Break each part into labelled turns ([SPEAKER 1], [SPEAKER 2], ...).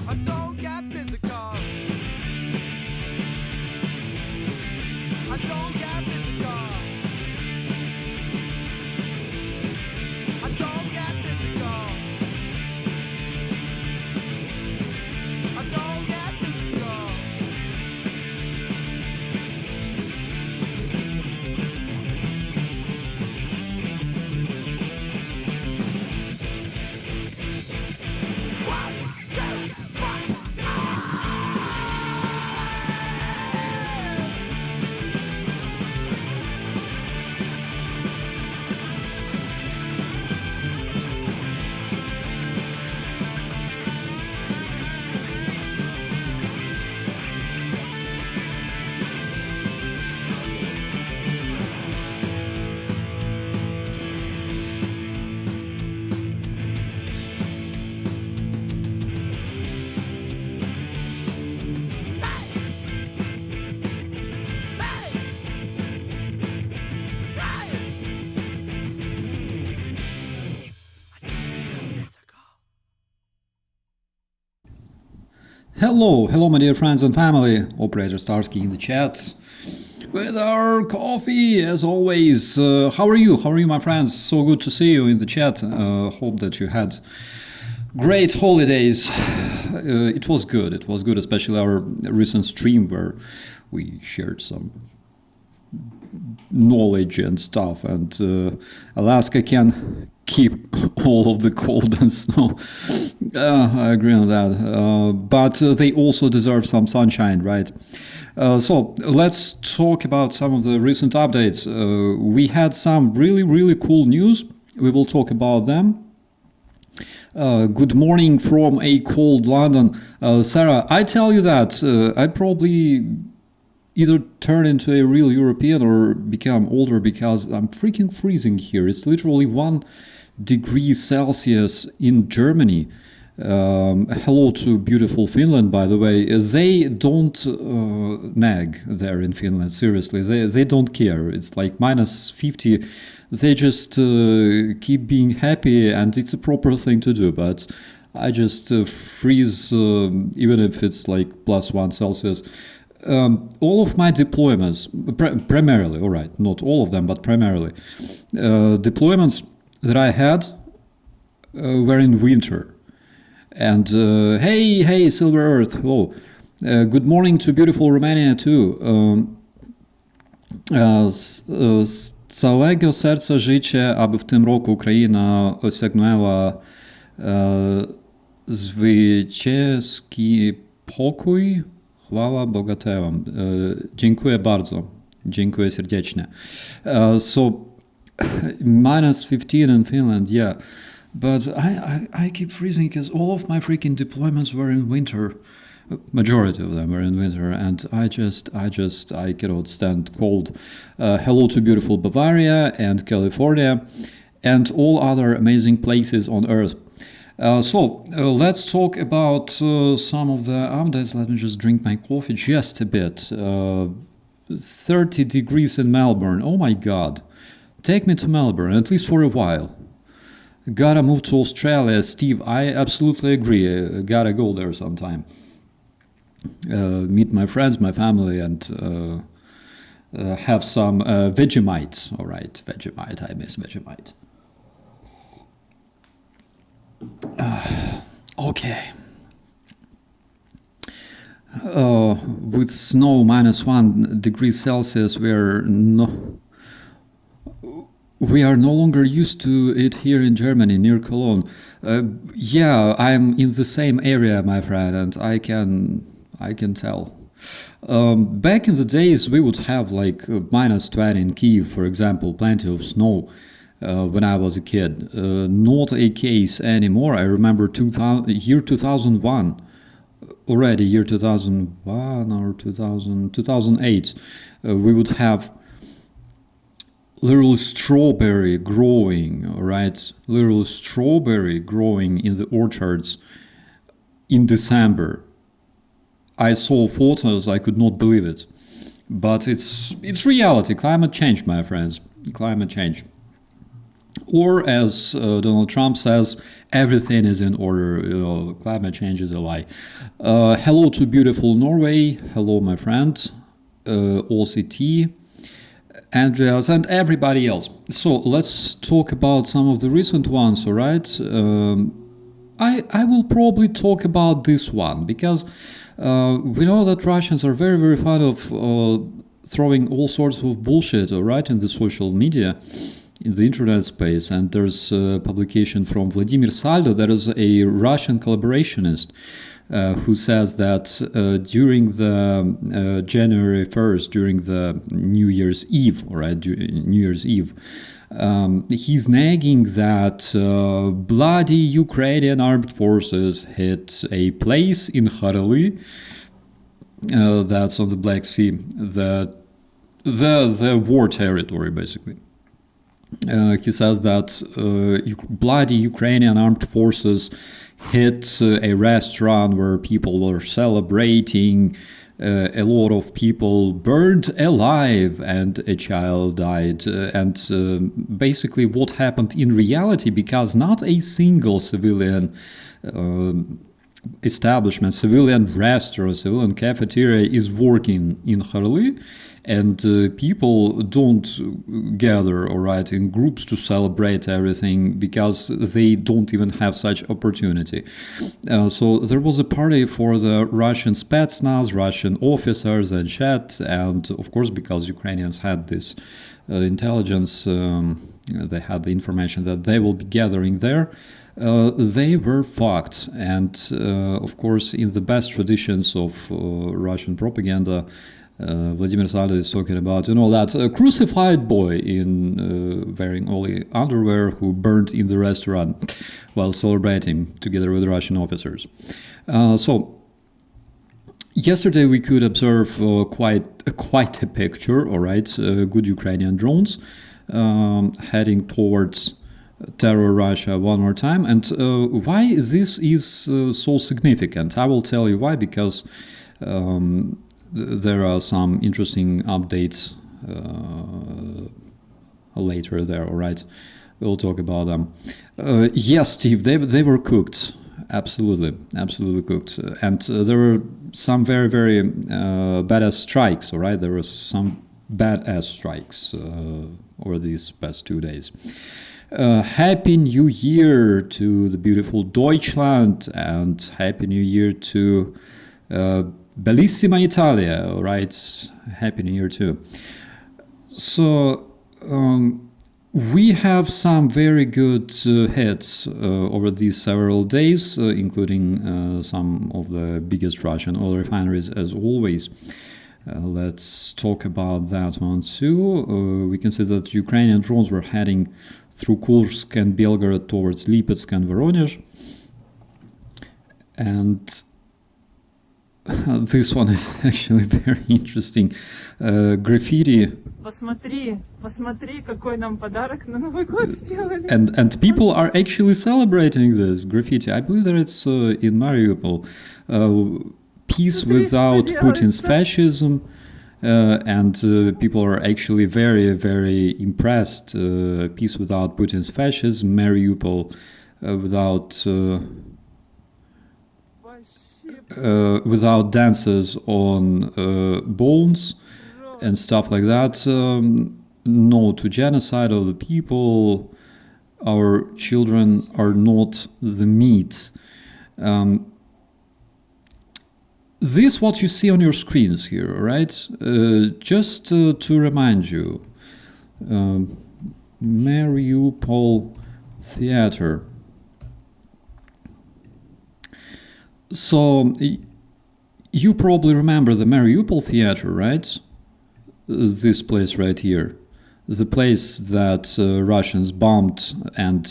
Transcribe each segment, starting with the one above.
[SPEAKER 1] I don't get physical. I don't get physical. I don't get physical. I don't get physical. One, two, one.
[SPEAKER 2] Hello, my dear friends and family. Operator Starsky in the chat with our coffee, as always. How are you? How are you, my friends? So good to see you in the chat. Hope that you had great holidays. It was good. It was good, especially our recent stream where we shared some knowledge and stuff, and Alaska can keep all of the cold and snow. I agree on that, but they also deserve some sunshine, right? So let's talk about some of the recent updates. We had some really cool news. We will talk about them. Good morning from a cold London. Sarah, I tell you that I probably either turn into a real European or become older because I'm freaking freezing here. It's literally 1 degree Celsius in Germany. Hello to beautiful Finland, by the way. They don't nag there in Finland, seriously. They don't care. It's like minus 50. They just keep being happy, and it's a proper thing to do. But I just freeze even if it's like plus 1 Celsius. All of my deployments, primarily, all right, not all of them, but primarily, deployments that I had were in winter. And hey, Silver Earth, hello. Good morning to beautiful Romania too. Z całego serca życzę, aby w tym roku Ukraina osiągnęła zwycięski pokój. Chwała bogaterom. Dziękuję bardzo. Dziękuję serdecznie. So, minus 15 in Finland, yeah. But I keep freezing because all of my freaking deployments were in winter. Majority of them were in winter, and I cannot stand cold. Hello to beautiful Bavaria and California and all other amazing places on Earth. So let's talk about some of the updates. Let me just drink my coffee just a bit. 30 degrees in Melbourne. Oh my God. Take me to Melbourne, at least for a while. Gotta move to Australia, Steve. I absolutely agree. Gotta go there sometime. Meet my friends, my family, and have some Vegemite. All right, Vegemite. I miss Vegemite. Okay. With snow minus 1 degree Celsius, we are no longer used to it here in Germany, near Cologne. Yeah, I'm in the same area, my friend, and I can tell. Back in the days, we would have like minus 20 in Kiev, for example, plenty of snow. When I was a kid. Not a case anymore. I remember year 2001, already year 2001 or 2008, we would have literal strawberry growing, right? Literal strawberry growing in the orchards in December. I saw photos, I could not believe it. But it's reality, climate change, my friends, climate change. Or as Donald Trump says, everything is in order. Climate change is a lie. Hello to beautiful Norway. Hello, my friend. OCT, Andreas, and everybody else. So let's talk about some of the recent ones, all right? I will probably talk about this one because we know that Russians are very, very fond of throwing all sorts of bullshit, all right, in the social media, in the internet space. And there's a publication from Vladimir Saldo, that is a Russian collaborationist, who says that during the January 1st, during the New Year's Eve, all right, New Year's Eve, he's nagging that bloody Ukrainian armed forces hit a place in Kharly, that's on the Black Sea, the war territory, basically. He says that bloody Ukrainian armed forces hit a restaurant where people were celebrating. A lot of people burned alive and a child died. And basically what happened in reality, because not a single civilian establishment, civilian restaurant, civilian cafeteria is working in Kharly, and people don't gather, all right, in groups to celebrate everything because they don't even have such opportunity. So there was a party for the Russian Spetsnaz, Russian officers and chat, and of course because Ukrainians had this intelligence, they had the information that they will be gathering there. They were fucked, and of course, in the best traditions of Russian propaganda, Vladimir Saldo is talking about, that crucified boy in wearing only underwear who burned in the restaurant while celebrating together with Russian officers. So yesterday we could observe quite a picture, all right, good Ukrainian drones heading towards terror Russia one more time. And why this is so significant? I will tell you why, because there are some interesting updates later there, all right? We'll talk about them. Yes, Steve, they were cooked. Absolutely cooked. And there were some very, very badass strikes, all right? There were some badass strikes over these past 2 days. Happy New Year to the beautiful Deutschland, and Happy New Year to Bellissima Italia, all right? Happy New Year too. So we have some very good hits over these several days, including some of the biggest Russian oil refineries as always. Let's talk about that one too. We can see that Ukrainian drones were heading through Kursk and Belgorod towards Lipetsk and Voronezh. And this one is actually very interesting. Graffiti.
[SPEAKER 3] Посмотри, какой нам подарок на Новый год сделали.
[SPEAKER 2] And people are actually celebrating this graffiti. I believe that it's in Mariupol. Peace without Putin's fascism. And people are actually very, very impressed. Peace without Putin's fascism. Mariupol without dances on bones and stuff like that. No to genocide of the people. Our children are not the meat. This what you see on your screens here, right? Just to remind you, Mariupol Theater. So you probably remember the Mariupol Theater, right? This place right here. The place that Russians bombed, and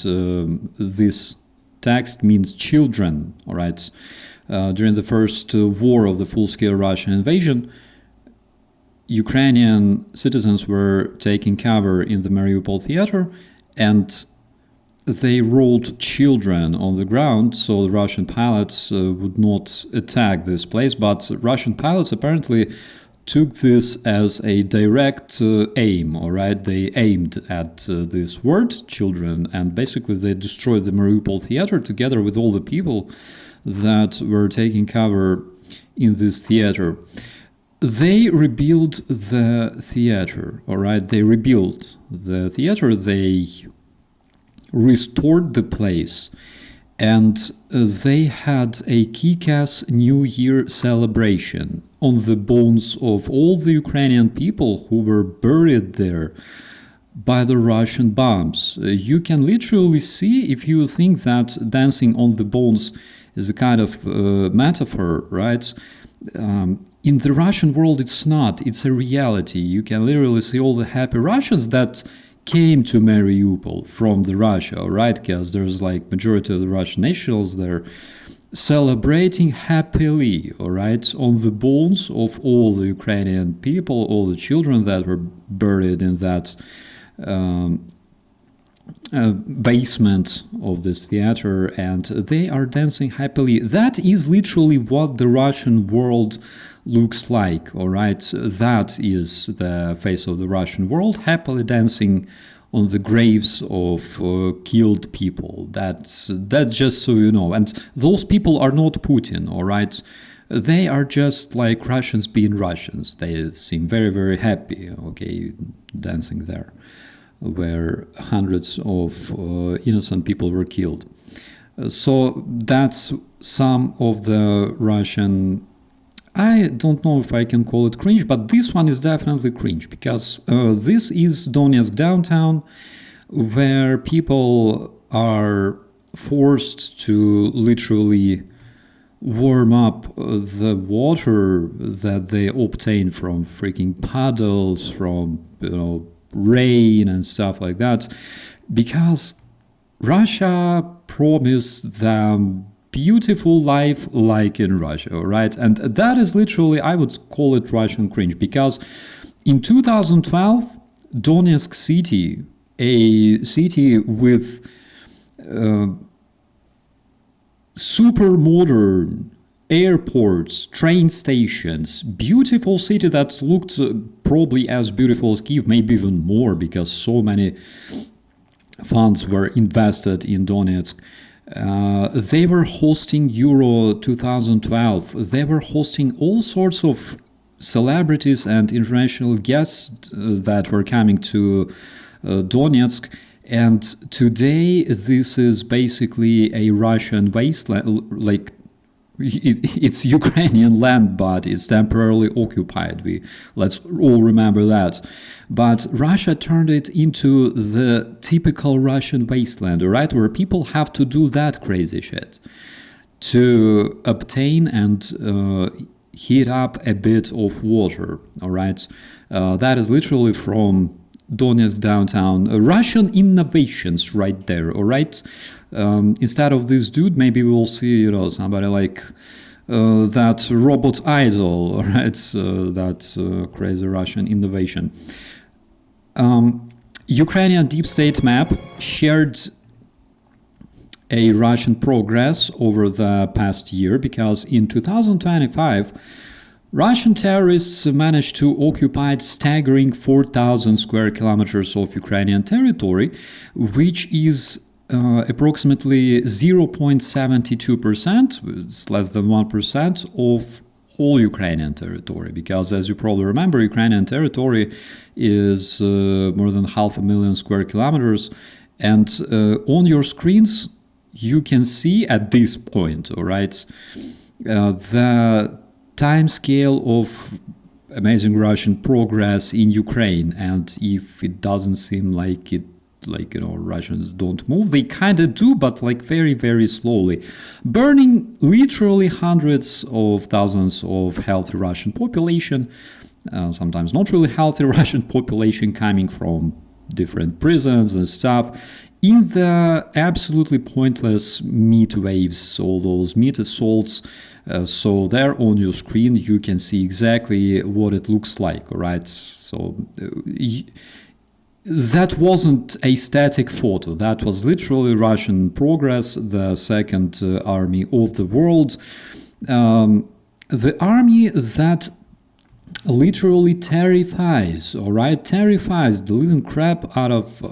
[SPEAKER 2] this text means children, all right? During the first war of the full-scale Russian invasion, Ukrainian citizens were taking cover in the Mariupol theater, and they rolled children on the ground so the Russian pilots would not attack this place. But Russian pilots apparently took this as a direct aim, all right? They aimed at this word, children, and basically they destroyed the Mariupol theater together with all the people that were taking cover in this theater. They rebuilt the theater, all right? They rebuilt the theater, they restored the place, and they had a kick-ass New Year celebration on the bones of all the Ukrainian people who were buried there by the Russian bombs. You can literally see, if you think that dancing on the bones is a kind of metaphor, right? In the Russian world, it's not. It's a reality. You can literally see all the happy Russians that came to Mariupol from the Russia, right? Because there's like majority of the Russian nationals there celebrating happily, all right, on the bones of all the Ukrainian people, all the children that were buried in that basement of this theater, and they are dancing happily. That is literally what the Russian world looks like, all right? That is the face of the Russian world, happily dancing on the graves of killed people. That's just so you know. And those people are not Putin, all right? They are just like Russians being Russians. They seem very, very happy, okay, dancing there, where hundreds of innocent people were killed. So that's some of the Russian, I don't know if I can call it cringe, but this one is definitely cringe, because this is Donetsk downtown, where people are forced to literally warm up the water that they obtain from freaking puddles, from, you know, rain and stuff like that, because Russia promised them beautiful life like in Russia, right? And that is literally, I would call it Russian cringe, because in 2012, Donetsk city, a city with super modern airports, train stations, beautiful city that looked probably as beautiful as Kyiv, maybe even more, because so many funds were invested in Donetsk. They were hosting Euro 2012. They were hosting all sorts of celebrities and international guests that were coming to Donetsk. And today, this is basically a Russian wasteland, like it's Ukrainian land, but it's temporarily occupied. Let's all remember that. But Russia turned it into the typical Russian wasteland, right, where people have to do that crazy shit to obtain and heat up a bit of water, all right? That is literally from Donetsk downtown. Russian innovations right there, all right? Instead of this dude, maybe we'll see, you know, somebody like that robot idol, all right? That crazy Russian innovation. Ukrainian deep state map shared a Russian progress over the past year, because in 2025, Russian terrorists managed to occupy staggering 4,000 square kilometers of Ukrainian territory, which is approximately 0.72%, it's less than 1% of all Ukrainian territory, because as you probably remember, Ukrainian territory is more than 500,000 square kilometers, and on your screens you can see at this point, all right, the time scale of amazing Russian progress in Ukraine. And if it doesn't seem like it, like, you know, Russians don't move, they kind of do, but like very, very slowly, burning literally hundreds of thousands of healthy Russian population, sometimes not really healthy Russian population coming from different prisons and stuff, in the absolutely pointless meat waves, all those meat assaults. So there on your screen you can see exactly what it looks like, all right? So that wasn't a static photo. That was literally Russian progress, the second army of the world. The army that literally terrifies, all right, terrifies the living crap out of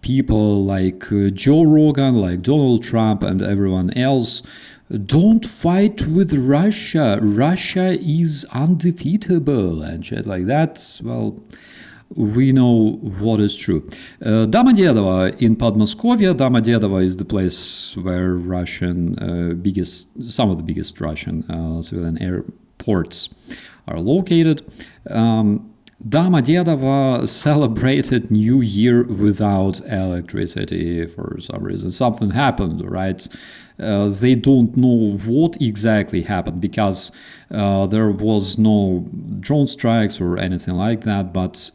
[SPEAKER 2] people like Joe Rogan, like Donald Trump, and everyone else. Don't fight with Russia. Russia is undefeatable and shit like that. Well, we know what is true. Domodedovo in Podmoskovia. Domodedovo is the place where some of the biggest Russian civilian airports are located. Domodedovo celebrated New Year without electricity for some reason. Something happened, right? They don't know what exactly happened because there was no drone strikes or anything like that, but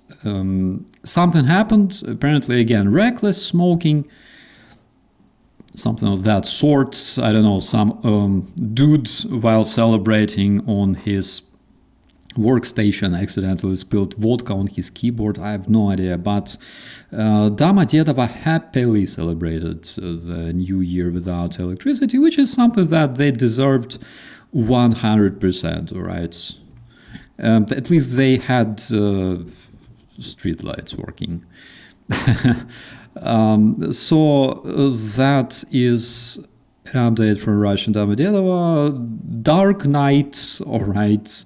[SPEAKER 2] something happened. Apparently, again, reckless smoking, something of that sort. I don't know, some dude while celebrating on his workstation accidentally spilled vodka on his keyboard. I have no idea, but Domodedovo happily celebrated the New Year without electricity, which is something that they deserved 100%, right? At least they had street lights working. So that is an update from Russian Domodedovo. Dark night, all right,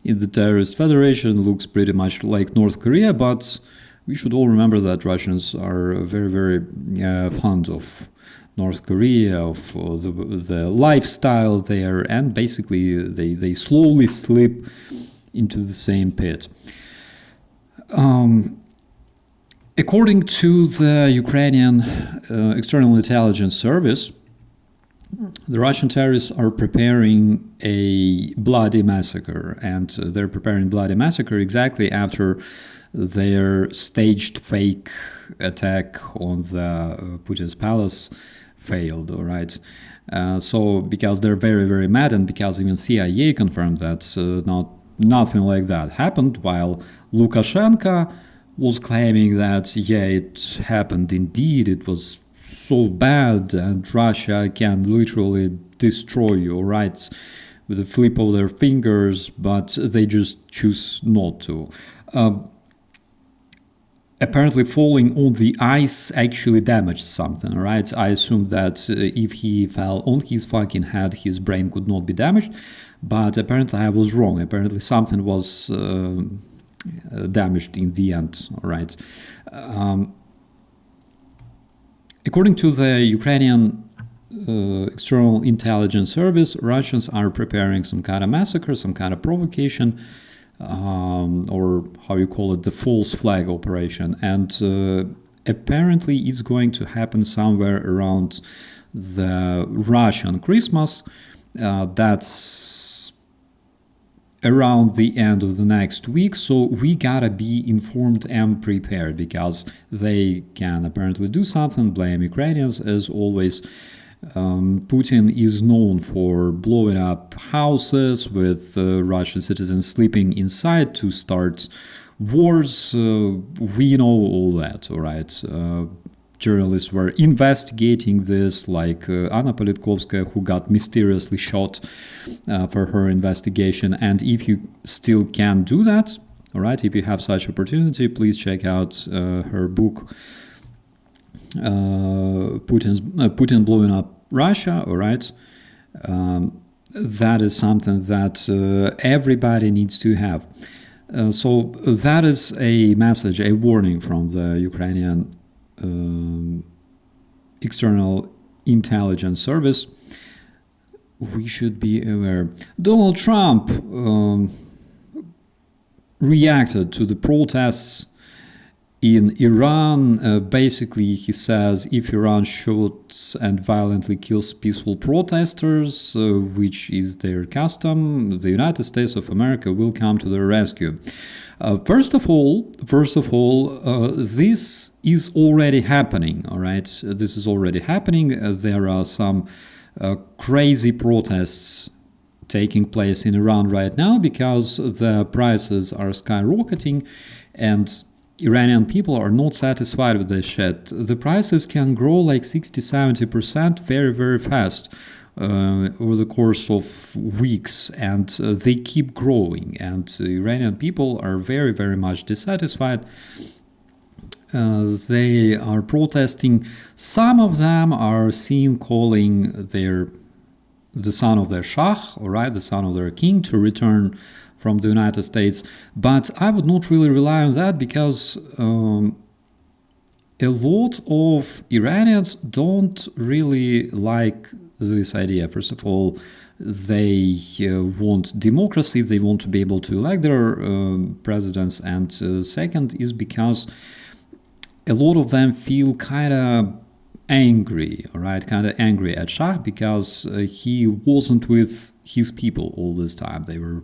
[SPEAKER 2] in the terrorist federation looks pretty much like North Korea, but we should all remember that Russians are very, very fond of North Korea, of the lifestyle there, and basically they slowly slip into the same pit. According to the Ukrainian External Intelligence Service, the Russian terrorists are preparing a bloody massacre, and they're preparing bloody massacre exactly after their staged fake attack on the Putin's palace failed, all right? So because they're very, very mad, and because even CIA confirmed that nothing like that happened, while Lukashenko was claiming that, yeah, it happened indeed, it was so bad, and Russia can literally destroy your rights with a flip of their fingers, but they just choose not to. Apparently falling on the ice actually damaged something, right? I assumed that if he fell on his fucking head, his brain could not be damaged, but apparently I was wrong. Apparently something was damaged in the end, all right? According to the Ukrainian External Intelligence Service, Russians are preparing some kind of massacre, some kind of provocation, or how you call it, the false flag operation. And apparently it's going to happen somewhere around the Russian Christmas. That's around the end of the next week, so we gotta be informed and prepared, because they can apparently do something, blame Ukrainians as always. Putin is known for blowing up houses with Russian citizens sleeping inside to start wars. We know all that, all right? Journalists were investigating this, like Anna Politkovskaya, who got mysteriously shot for her investigation. And if you still can do that, all right, if you have such opportunity, please check out her book, Putin Blowing Up Russia, all right? That is something that everybody needs to have. So that is a message, a warning from the Ukrainian External Intelligence Service. We should be aware. Donald Trump reacted to the protests in Iran. Basically, he says if Iran shoots and violently kills peaceful protesters, which is their custom, the United States of America will come to their rescue. First of all, this is already happening, all right? This is already happening. There are some crazy protests taking place in Iran right now because the prices are skyrocketing and Iranian people are not satisfied with this shit. The prices can grow like 60-70% very, very fast. over the course of weeks, and they keep growing, and Iranian people are very, very much dissatisfied. They are protesting. Some of them are seen calling the son of their Shah, all right, the son of their king, to return from the United States. But I would not really rely on that, because a lot of Iranians don't really like this idea. First of all, they want democracy, they want to be able to elect their presidents, and second is because a lot of them feel kind of angry, all right, kind of angry at Shah, because he wasn't with his people all this time. They were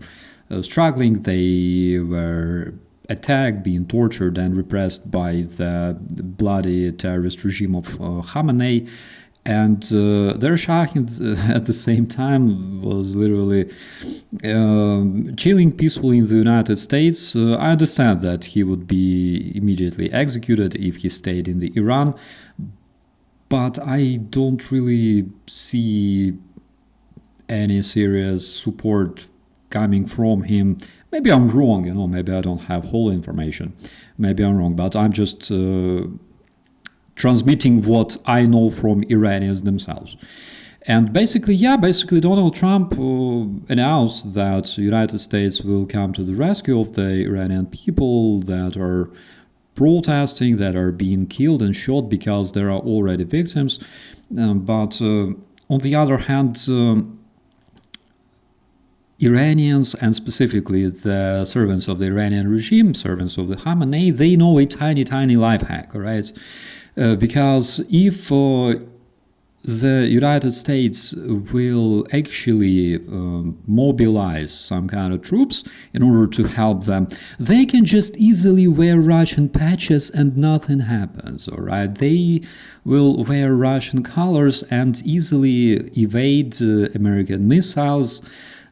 [SPEAKER 2] struggling, they were attacked, being tortured and repressed by the bloody terrorist regime of Khamenei. And their Shah at the same time was literally chilling peacefully in the United States. I understand that he would be immediately executed if he stayed in the Iran, but I don't really see any serious support coming from him. Maybe I'm wrong, maybe I don't have whole information. Maybe I'm wrong, but I'm just transmitting what I know from Iranians themselves. And basically Donald Trump announced that the United States will come to the rescue of the Iranian people that are protesting, that are being killed and shot, because there are already victims. But on the other hand, Iranians, and specifically the servants of the Iranian regime, servants of the Khamenei, they know a tiny, tiny life hack, all right? Because if the United States will actually mobilize some kind of troops in order to help them, they can just easily wear Russian patches and nothing happens, all right? They will wear Russian colors and easily evade American missiles,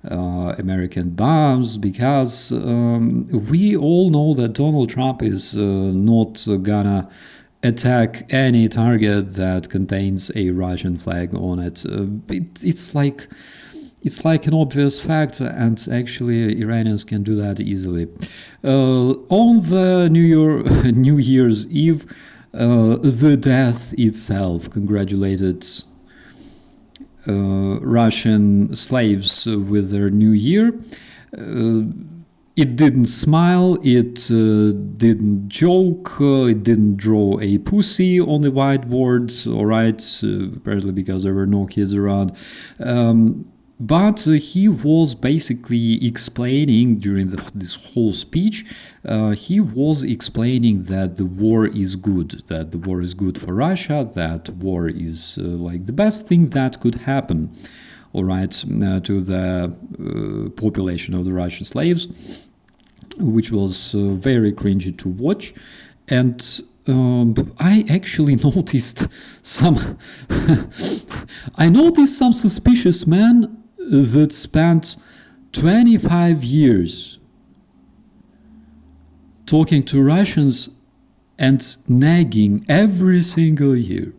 [SPEAKER 2] American bombs, because we all know that Donald Trump is not gonna attack any target that contains a Russian flag on it. It's like an obvious fact, and actually Iranians can do that easily. On the New Year's Eve, the death itself congratulated Russian slaves with their new year. It didn't smile, it didn't joke, it didn't draw a pussy on the whiteboard, all right, apparently because there were no kids around. But he was basically explaining during this whole speech, he was explaining that the war is good, that the war is good for Russia, that war is like the best thing that could happen, all right, to the population of the Russian slaves, which was very cringy to watch. And I actually noticed some suspicious men that spent 25 years talking to Russians and nagging every single year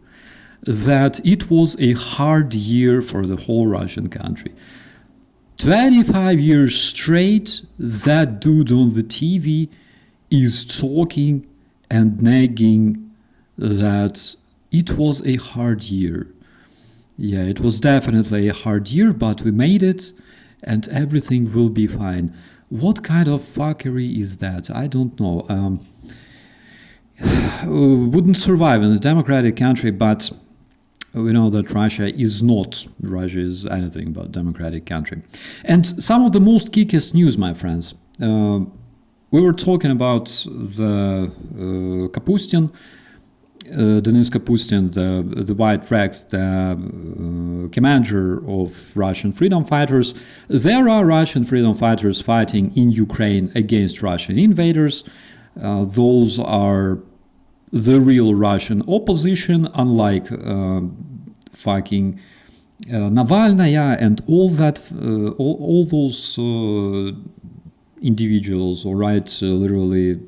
[SPEAKER 2] that it was a hard year for the whole Russian country. 25 years straight, that dude on the TV is talking and nagging that it was a hard year. Yeah, it was definitely a hard year, but we made it and everything will be fine. What kind of fuckery is that? I don't know. Wouldn't survive in a democratic country, but we know that Russia is anything but a democratic country. And some of the most geekiest news, my friends. We were talking about the Kapustin, Denis Kapustin, the White Rex, the commander of Russian freedom fighters. There are Russian freedom fighters fighting in Ukraine against Russian invaders. Those are the real Russian opposition, unlike fucking Navalnaya and all that, all those individuals, all right, literally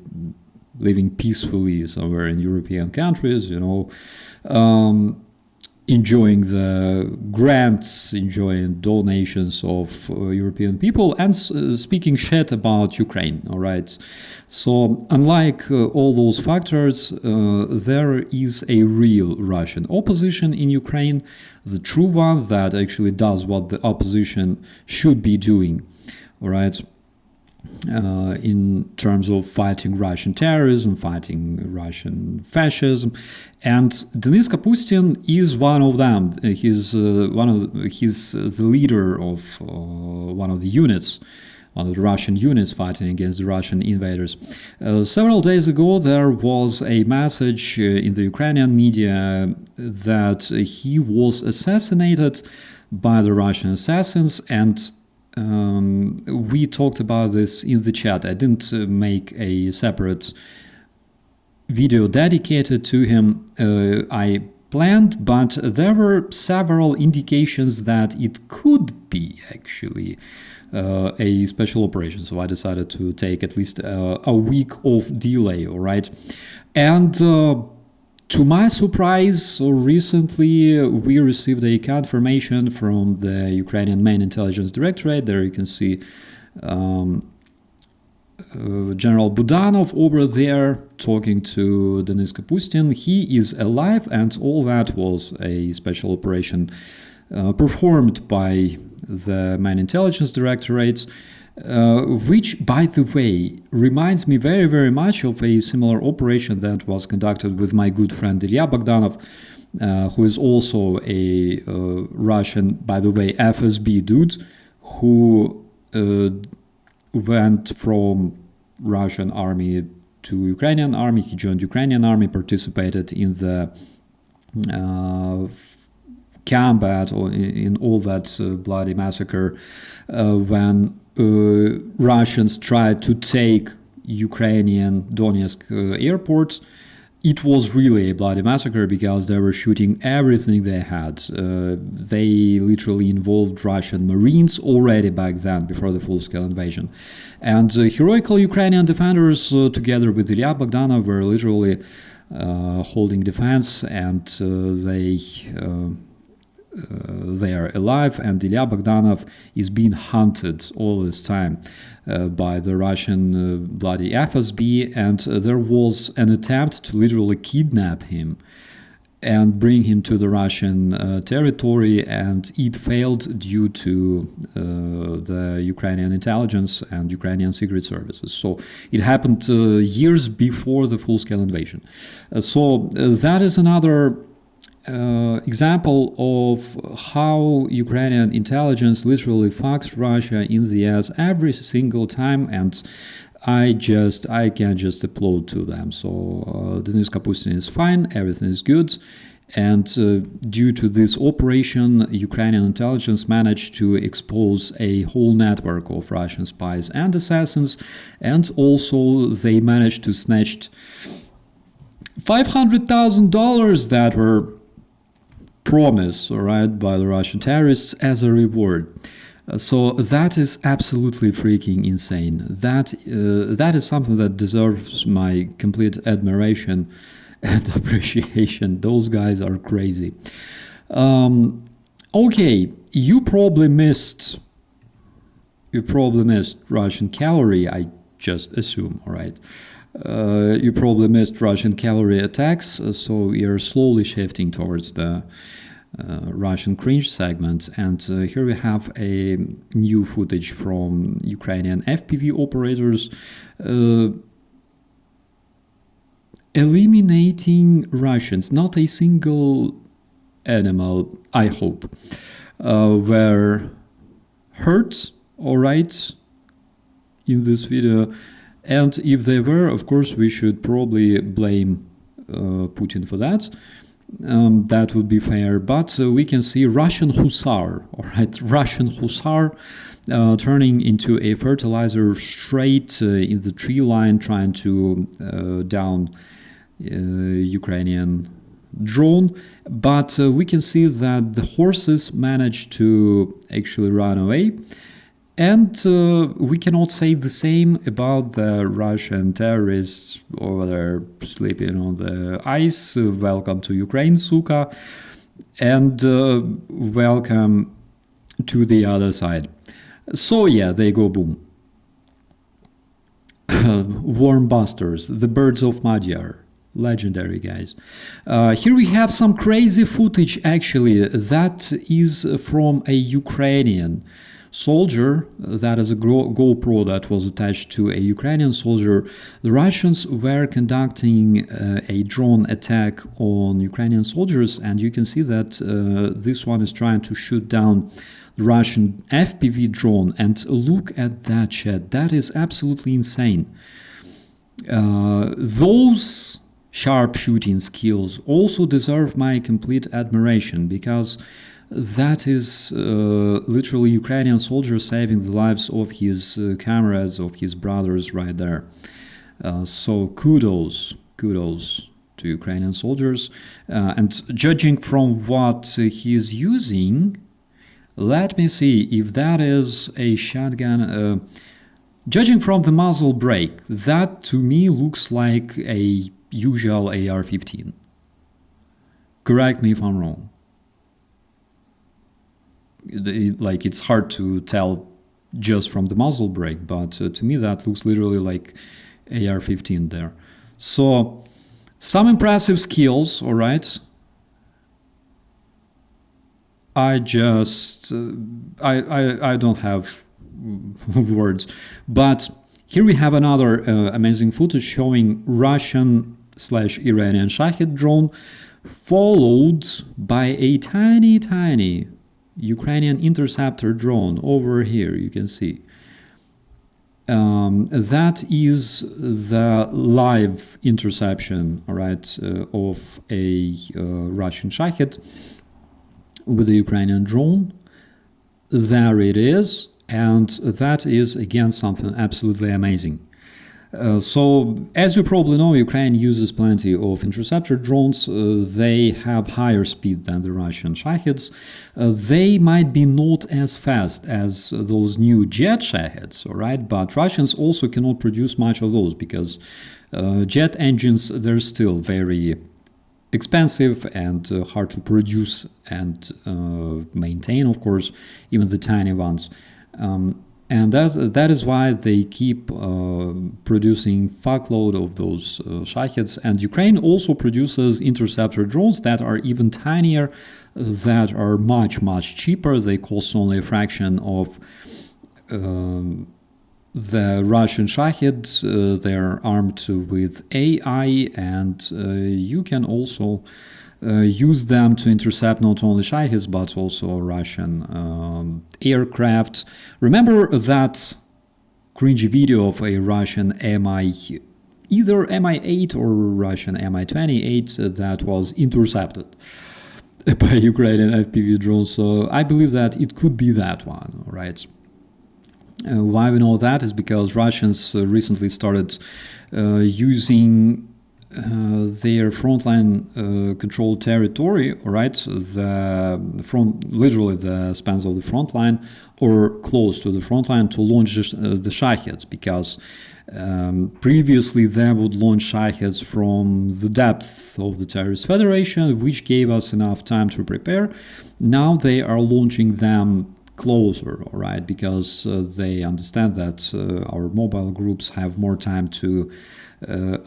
[SPEAKER 2] living peacefully somewhere in European countries, enjoying the grants, enjoying donations of European people, and speaking shit about Ukraine. All right. So, unlike all those factors, there is a real Russian opposition in Ukraine, the true one that actually does what the opposition should be doing. All right. In terms of fighting Russian terrorism, fighting Russian fascism, and Denis Kapustin is one of them. He's the leader of one of the units, one of the Russian units fighting against the Russian invaders. Several days ago, there was a message in the Ukrainian media that he was assassinated by the Russian assassins, and we talked about this in the chat. I didn't make a separate video dedicated to him. I planned, but there were several indications that it could be actually a special operation. So I decided to take at least a week of delay, all right? And to my surprise, recently we received a confirmation from the Ukrainian main intelligence directorate. There you can see General Budanov over there talking to Denis Kapustin. He is alive, and all that was a special operation performed by the main intelligence directorates. Which, by the way, reminds me very, very much of a similar operation that was conducted with my good friend Ilya Bogdanov, who is also a Russian, by the way, FSB dude, who went from Russian army to Ukrainian army. He joined Ukrainian army, participated in the combat or in all that bloody massacre when Russians tried to take Ukrainian Donetsk airport. It was really a bloody massacre because they were shooting everything they had. They literally involved Russian Marines already back then, before the full-scale invasion. And heroical Ukrainian defenders, together with Ilya Bogdanov, were literally holding defense, and they are alive, and Ilya Bogdanov is being hunted all this time by the Russian bloody FSB, and there was an attempt to literally kidnap him and bring him to the Russian territory, and it failed due to the Ukrainian intelligence and Ukrainian secret services. So it happened years before the full-scale invasion. So that is another example of how Ukrainian intelligence literally fucks Russia in the ass every single time, and I can just applaud to them. So Denis Kapustin is fine, everything is good, and due to this operation, Ukrainian intelligence managed to expose a whole network of Russian spies and assassins, and also they managed to snatch $500,000 that were promised, all right, by the Russian terrorists as a reward. So that is absolutely freaking insane. That is something that deserves my complete admiration and appreciation. Those guys are crazy. Okay, you probably missed Russian cavalry, I just assume, all right. You probably missed Russian cavalry attacks, so we are slowly shifting towards the Russian cringe segment. And here we have a new footage from Ukrainian FPV operators eliminating Russians. Not a single animal, I hope, were hurt, all right, in this video. And if they were, of course, we should probably blame Putin for that. That would be fair. But we can see Russian hussar, all right, Russian hussar turning into a fertilizer straight in the tree line, trying to down Ukrainian drone. But we can see that the horses managed to actually run away. And we cannot say the same about the Russian terrorists over there sleeping on the ice. Welcome to Ukraine, suka. And welcome to the other side. So yeah, they go boom. Worm Busters, the Birds of Madhyar. Legendary, guys. Here we have some crazy footage, actually. That is from a Ukrainian soldier. That is a GoPro that was attached to a Ukrainian soldier. The Russians were conducting a drone attack on Ukrainian soldiers, and you can see that this one is trying to shoot down the Russian FPV drone. And look at that shit. That is absolutely insane. Those sharpshooting skills also deserve my complete admiration, because that is literally Ukrainian soldier saving the lives of his comrades, of his brothers right there. So kudos to Ukrainian soldiers. And judging from what he's using, let me see if that is a shotgun. Judging from the muzzle brake, that to me looks like a usual AR-15. Correct me if I'm wrong. Like, it's hard to tell just from the muzzle brake, but to me that looks literally like AR-15 there. So some impressive skills, all right. I just I don't have words, but here we have another amazing footage showing Russian/Iranian Shahed drone followed by a tiny Ukrainian interceptor drone over here. You can see that is the live interception, all right, of a Russian Shahed with a Ukrainian drone. There it is. And that is, again, something absolutely amazing. So, as you probably know, Ukraine uses plenty of interceptor drones. They have higher speed than the Russian Shaheds. They might be not as fast as those new jet Shaheds, all right? But Russians also cannot produce much of those, because jet engines, they're still very expensive and hard to produce and maintain, of course, even the tiny ones. And that is why they keep producing fuckload of those Shaheds. And Ukraine also produces interceptor drones that are even tinier, that are much cheaper. They cost only a fraction of the Russian Shaheds. They're armed with AI, and you can also use them to intercept not only Shaheds but also Russian aircraft. Remember that cringy video of a Russian either Mi-8 or Russian Mi-28 that was intercepted by Ukrainian FPV drones? So I believe that it could be that one, right? Why we know that is because Russians recently started using their frontline controlled territory, all right, literally the spans of the front line or close to the front line, to launch the Shaheds, because previously they would launch Shaheds from the depth of the terrorist federation, which gave us enough time to prepare. Now they are launching them closer, all right, because they understand that our mobile groups have more time to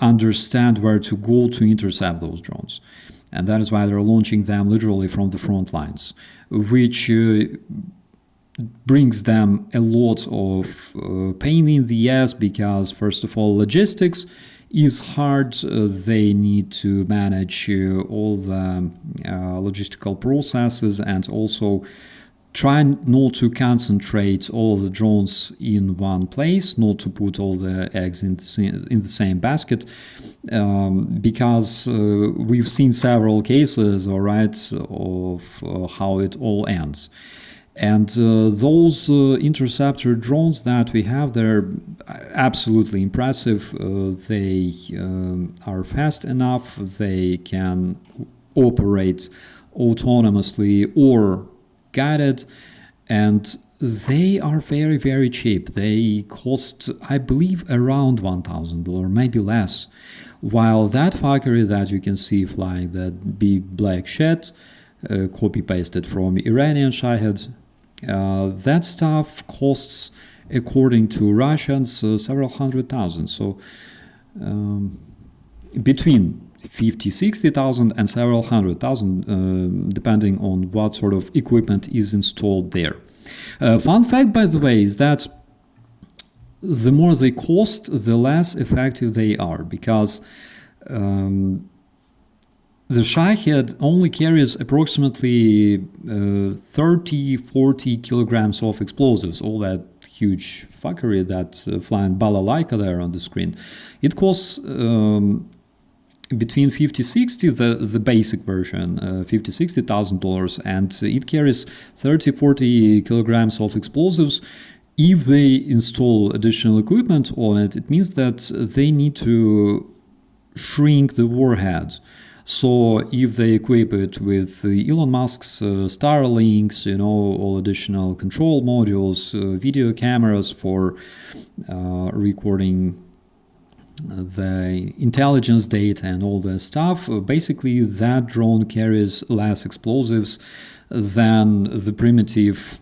[SPEAKER 2] understand where to go to intercept those drones. And that is why they're launching them literally from the front lines, which brings them a lot of pain in the ass, because first of all, logistics is hard. They need to manage all the logistical processes, and also try not to concentrate all the drones in one place, not to put all the eggs in the same basket, because we've seen several cases, all right, of how it all ends. And those interceptor drones that we have, they're absolutely impressive. They are fast enough, they can operate autonomously or guided, and they are very cheap. They cost, I believe, around $1,000, maybe less, while that fuckery that you can see flying, that big black shed, copy-pasted from Iranian Shahed. That stuff costs, according to Russians, several hundred thousand. So between 50,000-60,000 and several hundred thousand, depending on what sort of equipment is installed there. Fun fact, by the way, is that the more they cost, the less effective they are, because the Shahed only carries approximately 30-40 kilograms of explosives, all that huge fuckery that flying balalaika there on the screen. It costs between 50-60, the basic version, $50,000-$60,000, and it carries 30-40 kilograms of explosives. If they install additional equipment on it, it means that they need to shrink the warhead. So if they equip it with Elon Musk's Starlinks, all additional control modules, video cameras for recording the intelligence data and all that stuff, basically that drone carries less explosives than the primitive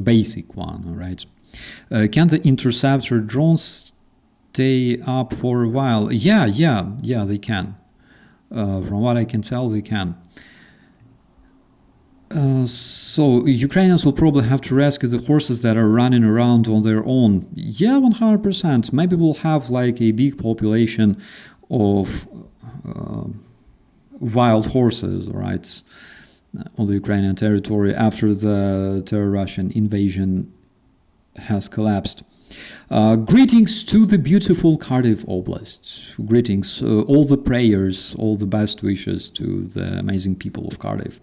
[SPEAKER 2] basic one, right? Can the interceptor drones stay up for a while? Yeah, they can. From what I can tell, they can. So Ukrainians will probably have to rescue the horses that are running around on their own. Yeah, 100%. Maybe we'll have like a big population of wild horses, right, on the Ukrainian territory after the Russian invasion has collapsed. Greetings to the beautiful Kharkiv Oblast. Greetings, all the prayers, all the best wishes to the amazing people of Kharkiv.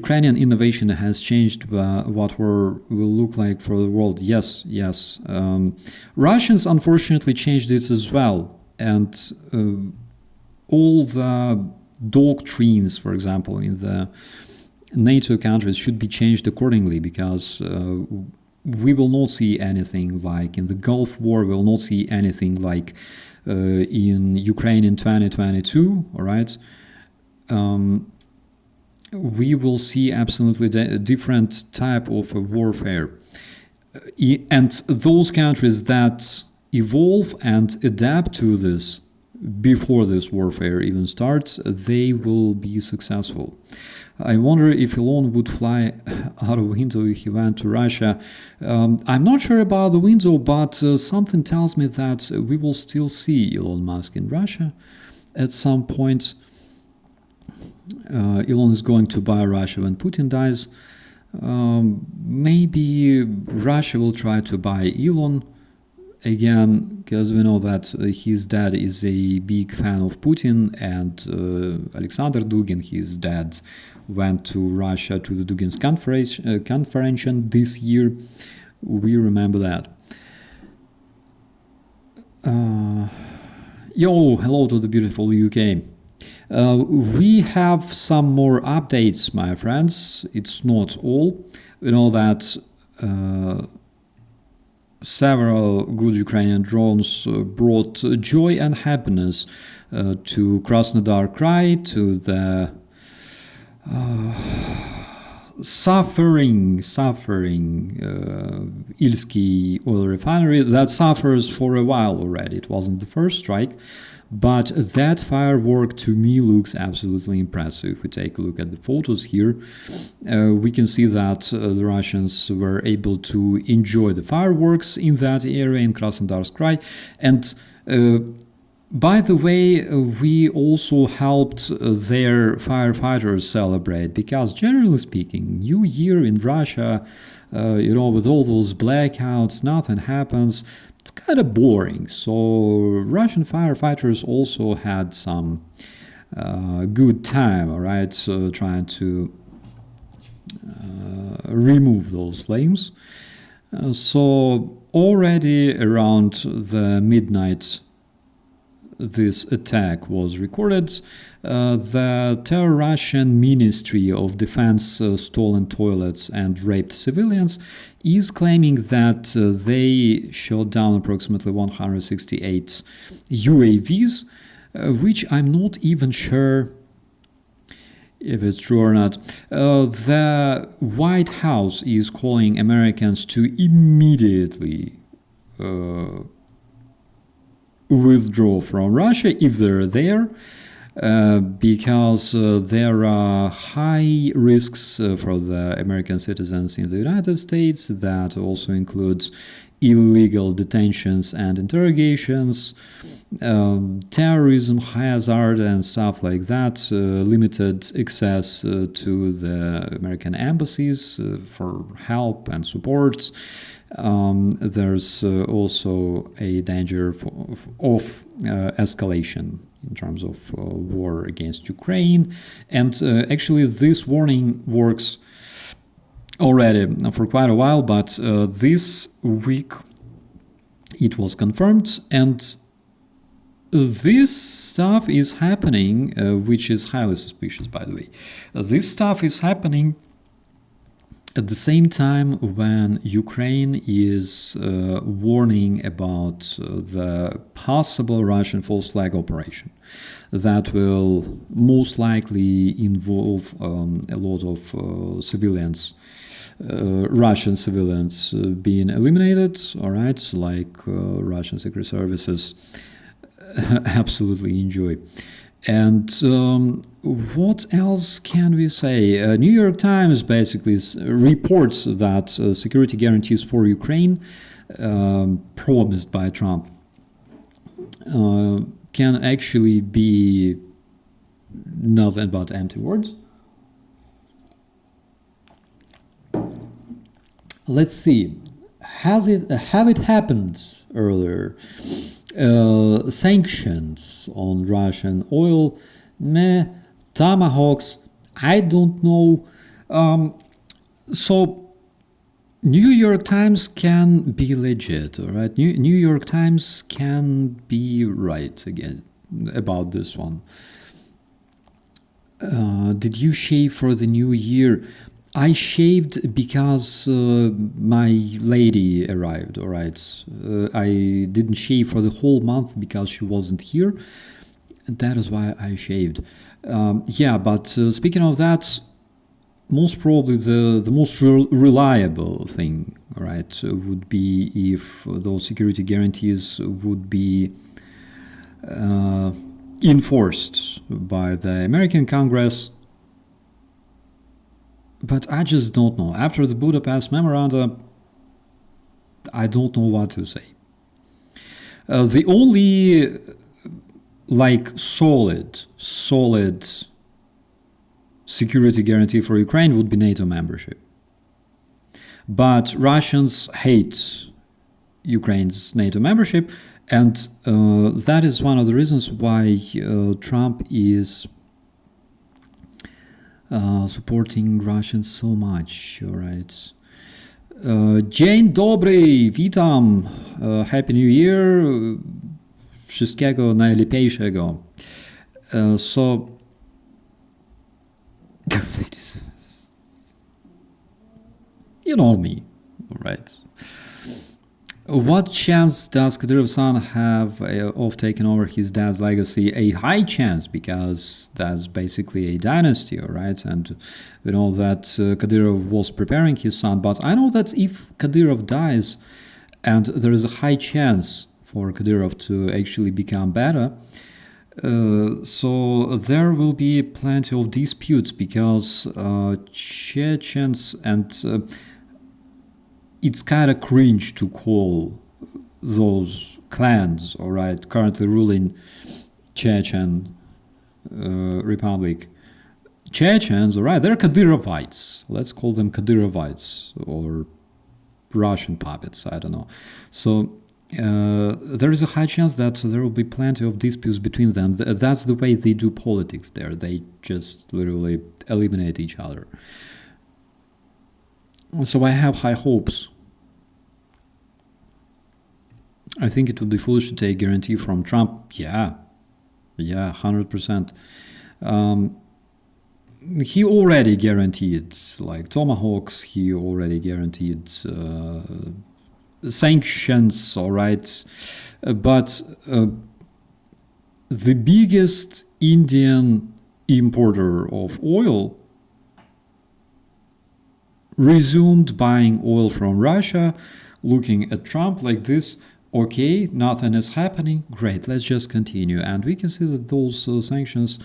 [SPEAKER 2] Ukrainian innovation has changed what war will look like for the world. Yes. Russians unfortunately changed it as well. And all the doctrines, for example, in the NATO countries should be changed accordingly, because we will not see anything like in the Gulf War, we will not see anything like in Ukraine in 2022, all right? We will see absolutely different type of warfare. And those countries that evolve and adapt to this before this warfare even starts, they will be successful. I wonder if Elon would fly out of window if he went to Russia. I'm not sure about the window, but something tells me that we will still see Elon Musk in Russia at some point. Elon is going to buy Russia when Putin dies. Maybe Russia will try to buy Elon again, because we know that his dad is a big fan of Putin, and Alexander Dugin, his dad, went to Russia to the Dugin's conference this year. We remember that. Hello to the beautiful UK. We have some more updates, my friends. It's not all. We know that several good Ukrainian drones brought joy and happiness to Krasnodar Krai, to the suffering Ilsky oil refinery that suffers for a while already. It wasn't the first strike. But that firework to me looks absolutely impressive. If we take a look at the photos here, we can see that the Russians were able to enjoy the fireworks in that area in Krasnodar Krai. And by the way, we also helped their firefighters celebrate, because generally speaking, New Year in Russia, with all those blackouts, nothing happens. It's kind of boring. So Russian firefighters also had some good time, all right, so trying to remove those flames. So already around the midnight, this attack was recorded. The terror Russian Ministry of Defense stolen toilets and raped civilians is claiming that they shot down approximately 168 UAVs, which I'm not even sure if it's true or not. The White House is calling Americans to immediately withdraw from Russia if they're there, because there are high risks for the American citizens in the United States. That also includes illegal detentions and interrogations, terrorism hazard and stuff like that, limited access to the American embassies for help and support. There's also a danger of escalation in terms of war against Ukraine. And actually this warning works already for quite a while, but this week it was confirmed, and this stuff is happening, which is highly suspicious, by the way. This stuff is happening at the same time when Ukraine is warning about the possible Russian false flag operation that will most likely involve a lot of civilians, Russian civilians being eliminated, all right, like Russian secret services absolutely enjoy. And what else can we say? New York Times basically reports that security guarantees for Ukraine promised by Trump can actually be nothing but empty words. Let's see. Have it happened earlier? Sanctions on Russian oil, tomahawks, I don't know. So New York Times can be legit, all right? New York Times can be right again about this one. Did you shave for the new year? I shaved because my lady arrived, all right? I didn't shave for the whole month because she wasn't here. That is why I shaved. Yeah, but speaking of that, most probably the most reliable thing, all right, would be if those security guarantees would be enforced by the American Congress. But I just don't know. After the Budapest Memorandum, I don't know what to say. The only solid security guarantee for Ukraine would be NATO membership. But Russians hate Ukraine's NATO membership, and that is one of the reasons why Trump is supporting Russians so much, all right. Dzień dobry, witam, Happy New Year, wszystkiego najlepszego. So, you know me, all right. What chance does Kadyrov's son have of taking over his dad's legacy? A high chance, because that's basically a dynasty, all right? And we know that Kadyrov was preparing his son, but I know that if Kadyrov dies, and there is a high chance for Kadyrov to actually become better, so there will be plenty of disputes, because Chechens and it's kind of cringe to call those clans, all right, currently ruling Chechen Republic. Chechens, all right, they're Kadyrovites. Let's call them Kadyrovites or Russian puppets, I don't know. So there is a high chance that there will be plenty of disputes between them. That's the way they do politics there. They just literally eliminate each other. So I have high hopes. I think it would be foolish to take guarantee from Trump. Yeah, 100%. He already guaranteed, like tomahawks, he already guaranteed sanctions, all right. But the biggest Indian importer of oil, resumed buying oil from Russia, looking at Trump like this. Okay, nothing is happening. Great, let's just continue. And we can see that those sanctions,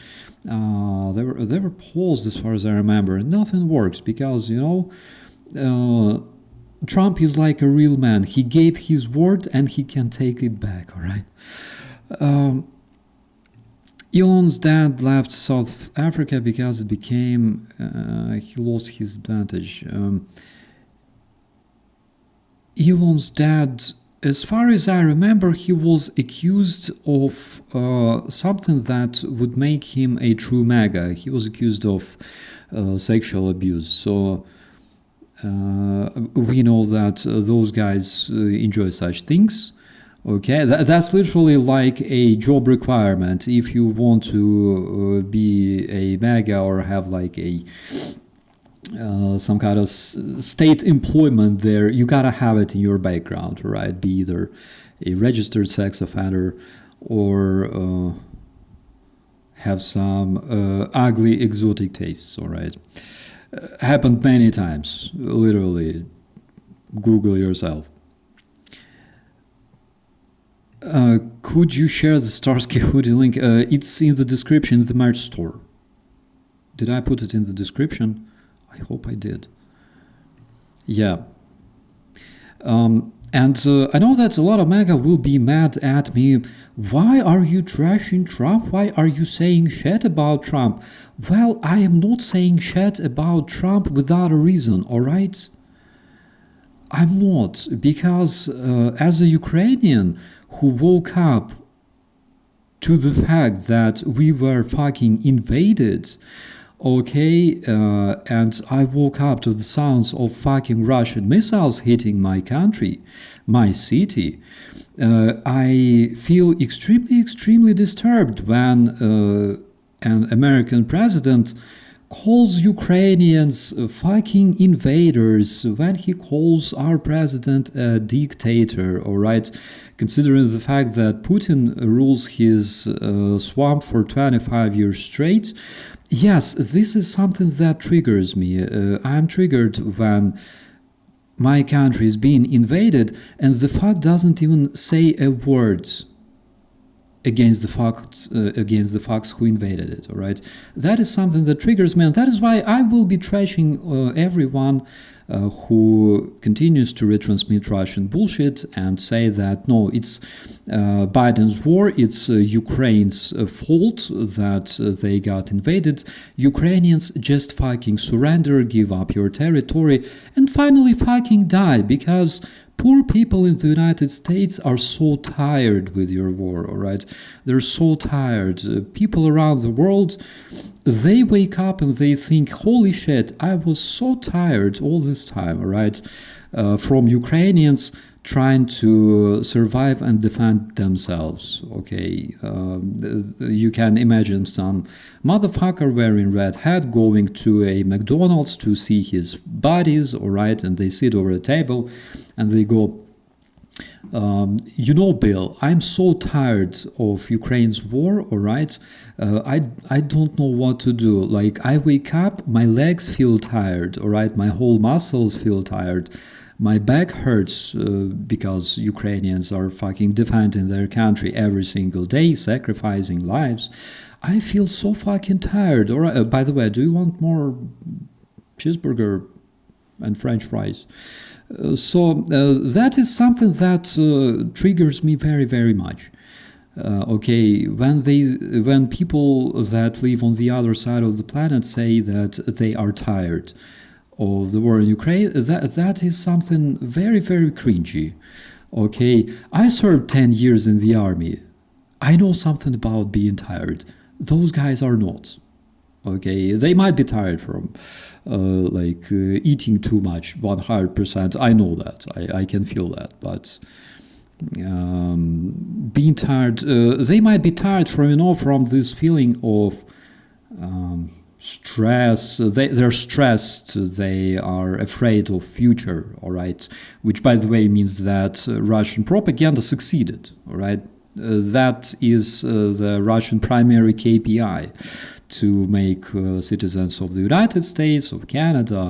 [SPEAKER 2] they were paused as far as I remember. Nothing works because, Trump is like a real man. He gave his word and he can take it back, all right? Elon's dad left South Africa because it became, he lost his advantage. Elon's dad, as far as I remember, he was accused of something that would make him a true MAGA. He was accused of sexual abuse. So we know that those guys enjoy such things. Okay, that's literally like a job requirement. If you want to be a MAGA or have like a some kind of state employment there, you gotta have it in your background, right? Be either a registered sex offender or have some ugly exotic tastes, all right? Happened many times, literally. Google yourself. Could you share the Starsky hoodie link? It's in the description in the merch store. Did I put it in the description? I hope I did. Yeah. And I know that a lot of MAGA will be mad at me. Why are you trashing Trump? Why are you saying shit about Trump? Well, I am not saying shit about Trump without a reason, all right? I'm not, because as a Ukrainian who woke up to the fact that we were fucking invaded, okay, and I woke up to the sounds of fucking Russian missiles hitting my country, my city. I feel extremely, extremely disturbed when an American president calls Ukrainians fucking invaders, when he calls our president a dictator, all right? Considering the fact that Putin rules his swamp for 25 years straight, yes, this is something that triggers me. I'm triggered when my country is being invaded and the fuck doesn't even say a word against the fucks who invaded it, all right? That is something that triggers me, and that is why I will be trashing everyone who continues to retransmit Russian bullshit and say that, no, it's Biden's war, it's Ukraine's fault that they got invaded. Ukrainians just fucking surrender, give up your territory, and finally fucking die, because poor people in the United States are so tired with your war, all right? They're so tired. People around the world, they wake up and they think, holy shit, I was so tired all this time, all right? From Ukrainians trying to survive and defend themselves, okay? You can imagine some motherfucker wearing red hat going to a McDonald's to see his buddies, all right? And they sit over a table and they go, Bill, I'm so tired of Ukraine's war, all right? I don't know what to do. Like, I wake up, my legs feel tired, all right? My whole muscles feel tired. My back hurts because Ukrainians are fucking defending their country every single day, sacrificing lives. I feel so fucking tired. All right. By the way, do you want more cheeseburger and French fries? So that is something that triggers me very, very much. Okay, when people that live on the other side of the planet say that they are tired of the war in Ukraine, that is something very, very cringy. Okay, I served 10 years in the army. I know something about being tired. Those guys are not. Okay, they might be tired from eating too much, 100%. I know that. I can feel that. But being tired, they might be tired from this feeling of stress. They're stressed. They are afraid of future, all right? Which, by the way, means that Russian propaganda succeeded, all right? That is the Russian primary KPI, to make citizens of the United States, of Canada,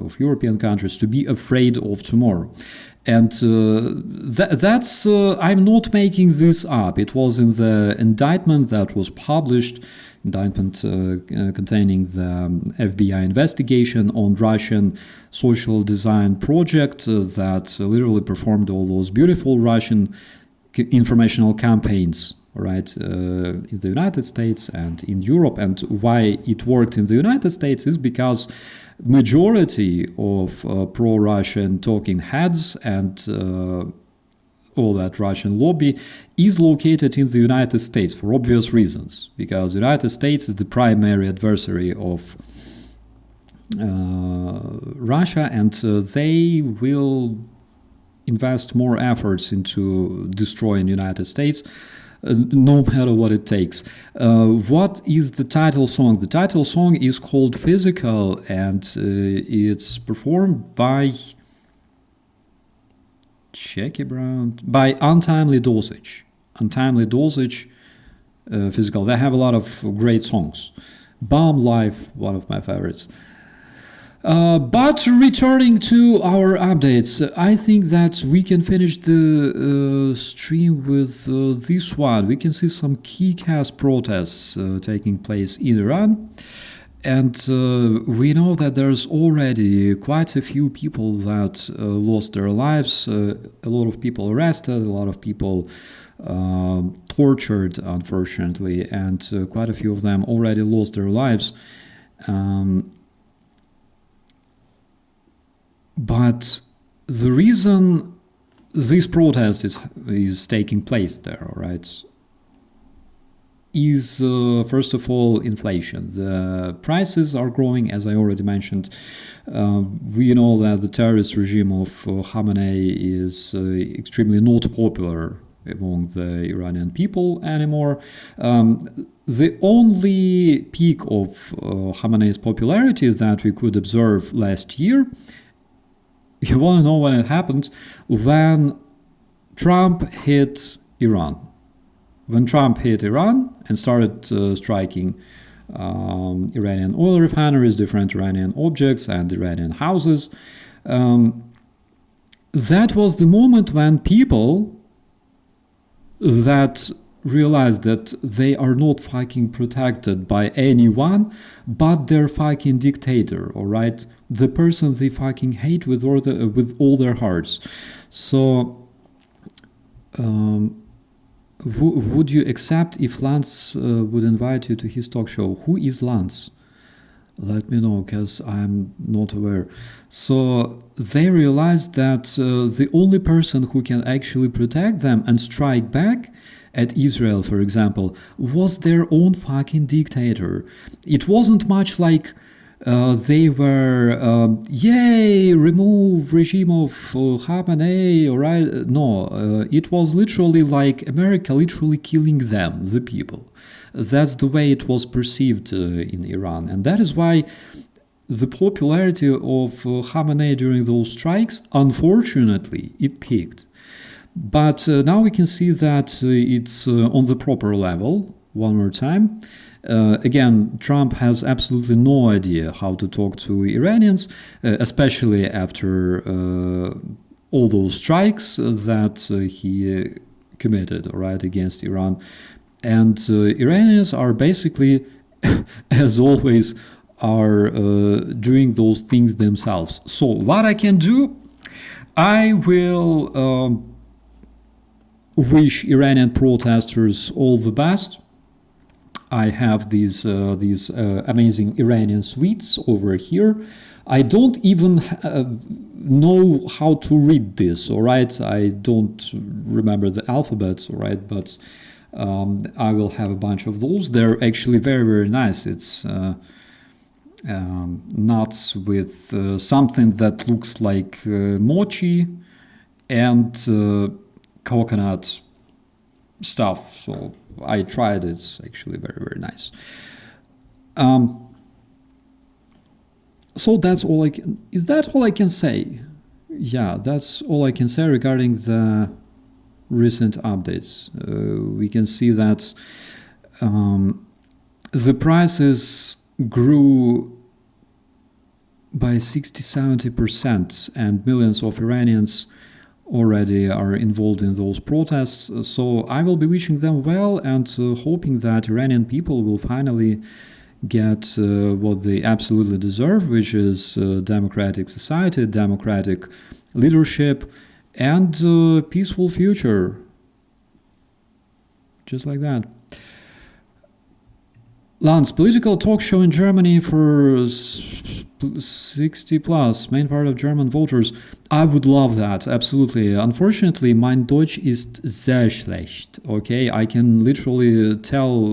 [SPEAKER 2] of European countries to be afraid of tomorrow. And that's I'm not making this up. It was in the indictment that was published, indictment containing the FBI investigation on Russian social design project that literally performed all those beautiful Russian informational campaigns, right, in the United States and in Europe. And why it worked in the United States is because majority of pro-Russian talking heads and all that Russian lobby is located in the United States for obvious reasons, because the United States is the primary adversary of Russia, and they will invest more efforts into destroying the United States no matter what it takes. What is the title song? The title song is called Physical, and it's performed by Jackie Brown, by Untimely Dosage. Untimely Dosage, Physical. They have a lot of great songs. Bomb Life, one of my favorites. But returning to our updates, I think that we can finish the stream with this one. We can see some kick-ass protests taking place in Iran. And we know that there's already quite a few people that lost their lives, a lot of people arrested, a lot of people tortured, unfortunately, and quite a few of them already lost their lives. But the reason this protest is taking place there, all right, is first of all inflation. The prices are growing, as I already mentioned. We know that the terrorist regime of Khamenei is extremely not popular among the Iranian people anymore. The only peak of Khamenei's popularity that we could observe last year, you want to know when it happened? When Trump hit Iran. When Trump hit Iran and started striking Iranian oil refineries, different Iranian objects, and Iranian houses, that was the moment when people that realized that they are not fucking protected by anyone but their fucking dictator, all right? The person they fucking hate with all their hearts. So would you accept if Lance would invite you to his talk show? Who is Lance? Let me know, because I'm not aware. So they realized that the only person who can actually protect them and strike back at Israel, for example, was their own fucking dictator. It wasn't much like they were, yay, remove regime of Khamenei, all right? No, it was literally like America literally killing them, the people. That's the way it was perceived in Iran. And that is why the popularity of Khamenei during those strikes, unfortunately, it peaked. But now we can see that it's on the proper level, one more time. Again, Trump has absolutely no idea how to talk to Iranians, especially after all those strikes that he committed, right, against Iran. And Iranians are basically, as always, are doing those things themselves. So what I can do, I will wish Iranian protesters all the best. I have these amazing Iranian sweets over here. I don't even know how to read this, all right? I don't remember the alphabet, all right? But I will have a bunch of those. They're actually very, very nice. It's nuts with something that looks like mochi and coconut stuff. So I tried it. It's actually very, very nice. So that's all I can... Is that all I can say? Yeah, that's all I can say regarding the recent updates. We can see that the prices grew by 60-70%, and millions of Iranians already are involved in those protests. So I will be wishing them well, and hoping that Iranian people will finally get what they absolutely deserve, which is democratic society, democratic leadership, and peaceful future. Just like that. Lance, political talk show in Germany for 60 plus, main part of German voters. I would love that, absolutely. Unfortunately, mein Deutsch ist sehr schlecht, okay? I can literally tell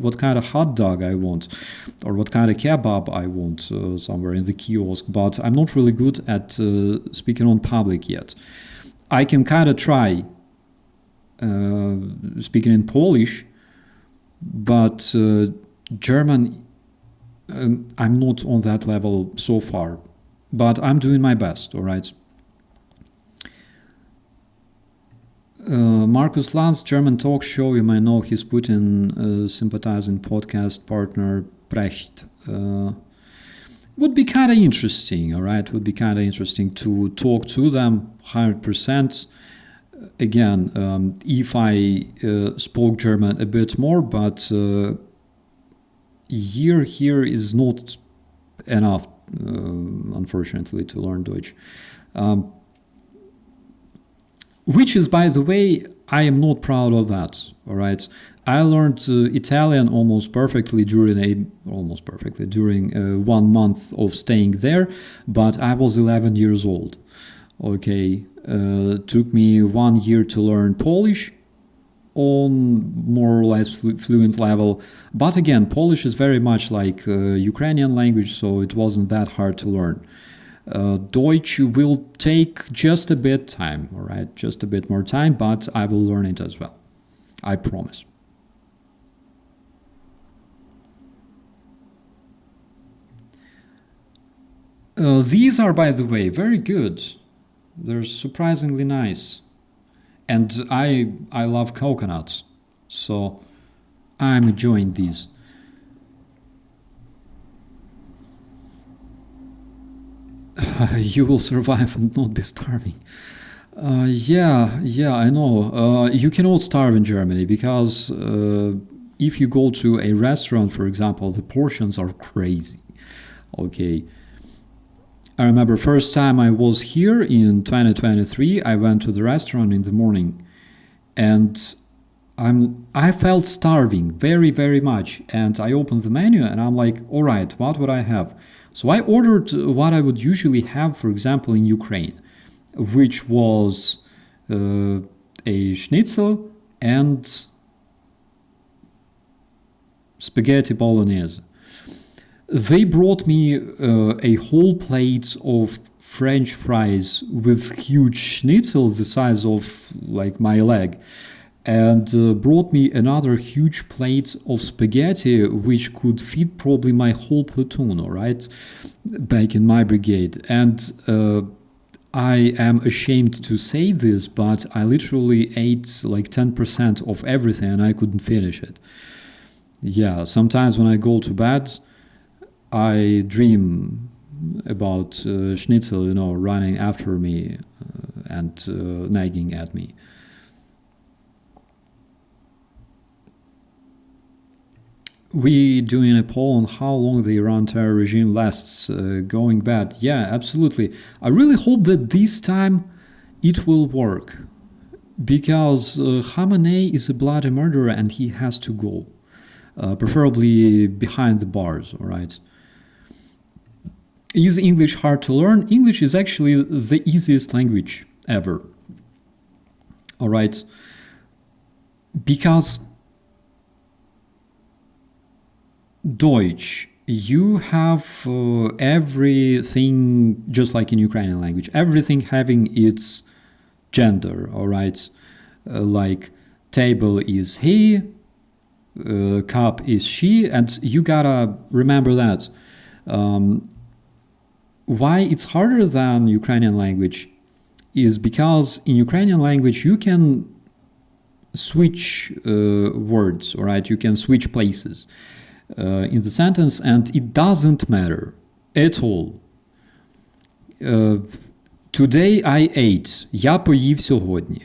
[SPEAKER 2] what kind of hot dog I want, or what kind of kebab I want somewhere in the kiosk, but I'm not really good at speaking on public yet. I can kind of try speaking in Polish, but German, I'm not on that level so far, but I'm doing my best, all right? Markus Lanz, German talk show, you might know his Putin sympathizing podcast partner, Brecht. Would be kind of interesting, all right? Would be kind of interesting to talk to them, 100%. Again, if I spoke German a bit more, but year here is not enough, unfortunately, to learn Deutsch. Which is, by the way, I am not proud of that, all right? I learned Italian almost perfectly during 1 month of staying there, but I was 11 years old, okay? Took me 1 year to learn Polish on more or less fluent level, but again, Polish is very much like Ukrainian language, so it wasn't that hard to learn. Deutsch will take just a bit time, all right, just a bit more time, but I will learn it as well, I promise. These are, by the way, very good. They're surprisingly nice. And I love coconuts, so I'm enjoying these. You will survive and not be starving. Yeah, I know. You cannot starve in Germany because if you go to a restaurant, for example, the portions are crazy. Okay. I remember first time I was here in 2023, I went to the restaurant in the morning and I felt starving very, very much. And I opened the menu and I'm like, all right, what would I have? So I ordered what I would usually have, for example, in Ukraine, which was a schnitzel and spaghetti bolognese. They brought me a whole plate of French fries with huge schnitzel the size of like my leg, and brought me another huge plate of spaghetti which could feed probably my whole platoon, all right, back in my brigade. And I am ashamed to say this, but I literally ate like 10% of everything and I couldn't finish it. Yeah, sometimes when I go to bed, I dream about schnitzel, running after me and nagging at me. We doing a poll on how long the Iran terror regime lasts, going bad. Yeah, absolutely. I really hope that this time it will work, because Khamenei is a bloody murderer and he has to go, preferably behind the bars, all right? Is English hard to learn? English is actually the easiest language ever. All right? Because Deutsch, you have everything just like in Ukrainian language, everything having its gender, all right? Like table is he, cup is she, and you gotta remember that. Why it's harder than Ukrainian language is because in Ukrainian language you can switch words, all right? You can switch places. in the sentence, and it doesn't matter at all. Today I ate. Я поїв сьогодні.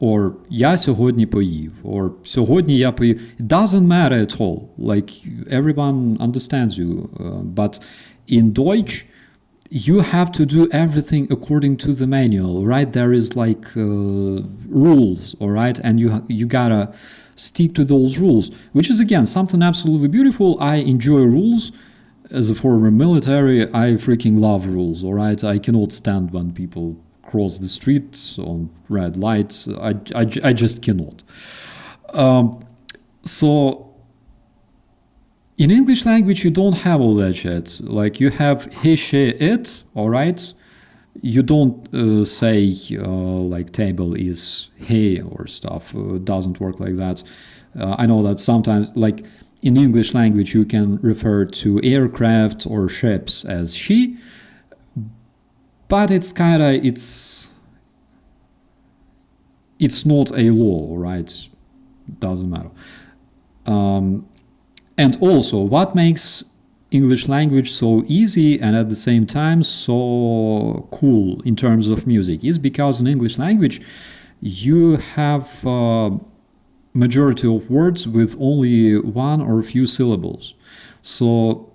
[SPEAKER 2] Or я сьогодні поїв. Or сьогодні я поїв. It doesn't matter at all. Like, everyone understands you. But in Deutsch, you have to do everything according to the manual, right? There is like rules, all right? And you gotta stick to those rules, which is, again, something absolutely beautiful. I enjoy rules. As a former military, I freaking love rules, all right? I cannot stand when people cross the street on red lights. I just cannot. So in English language, you don't have all that shit. Like, you have he, she, it, all right? You don't say like table is he or stuff. It doesn't work like that. I know that sometimes, like, in English language, you can refer to aircraft or ships as she, but it's not a law, right? Doesn't matter. And also, what makes English language so easy and at the same time so cool in terms of music is because in English language, you have majority of words with only one or a few syllables. So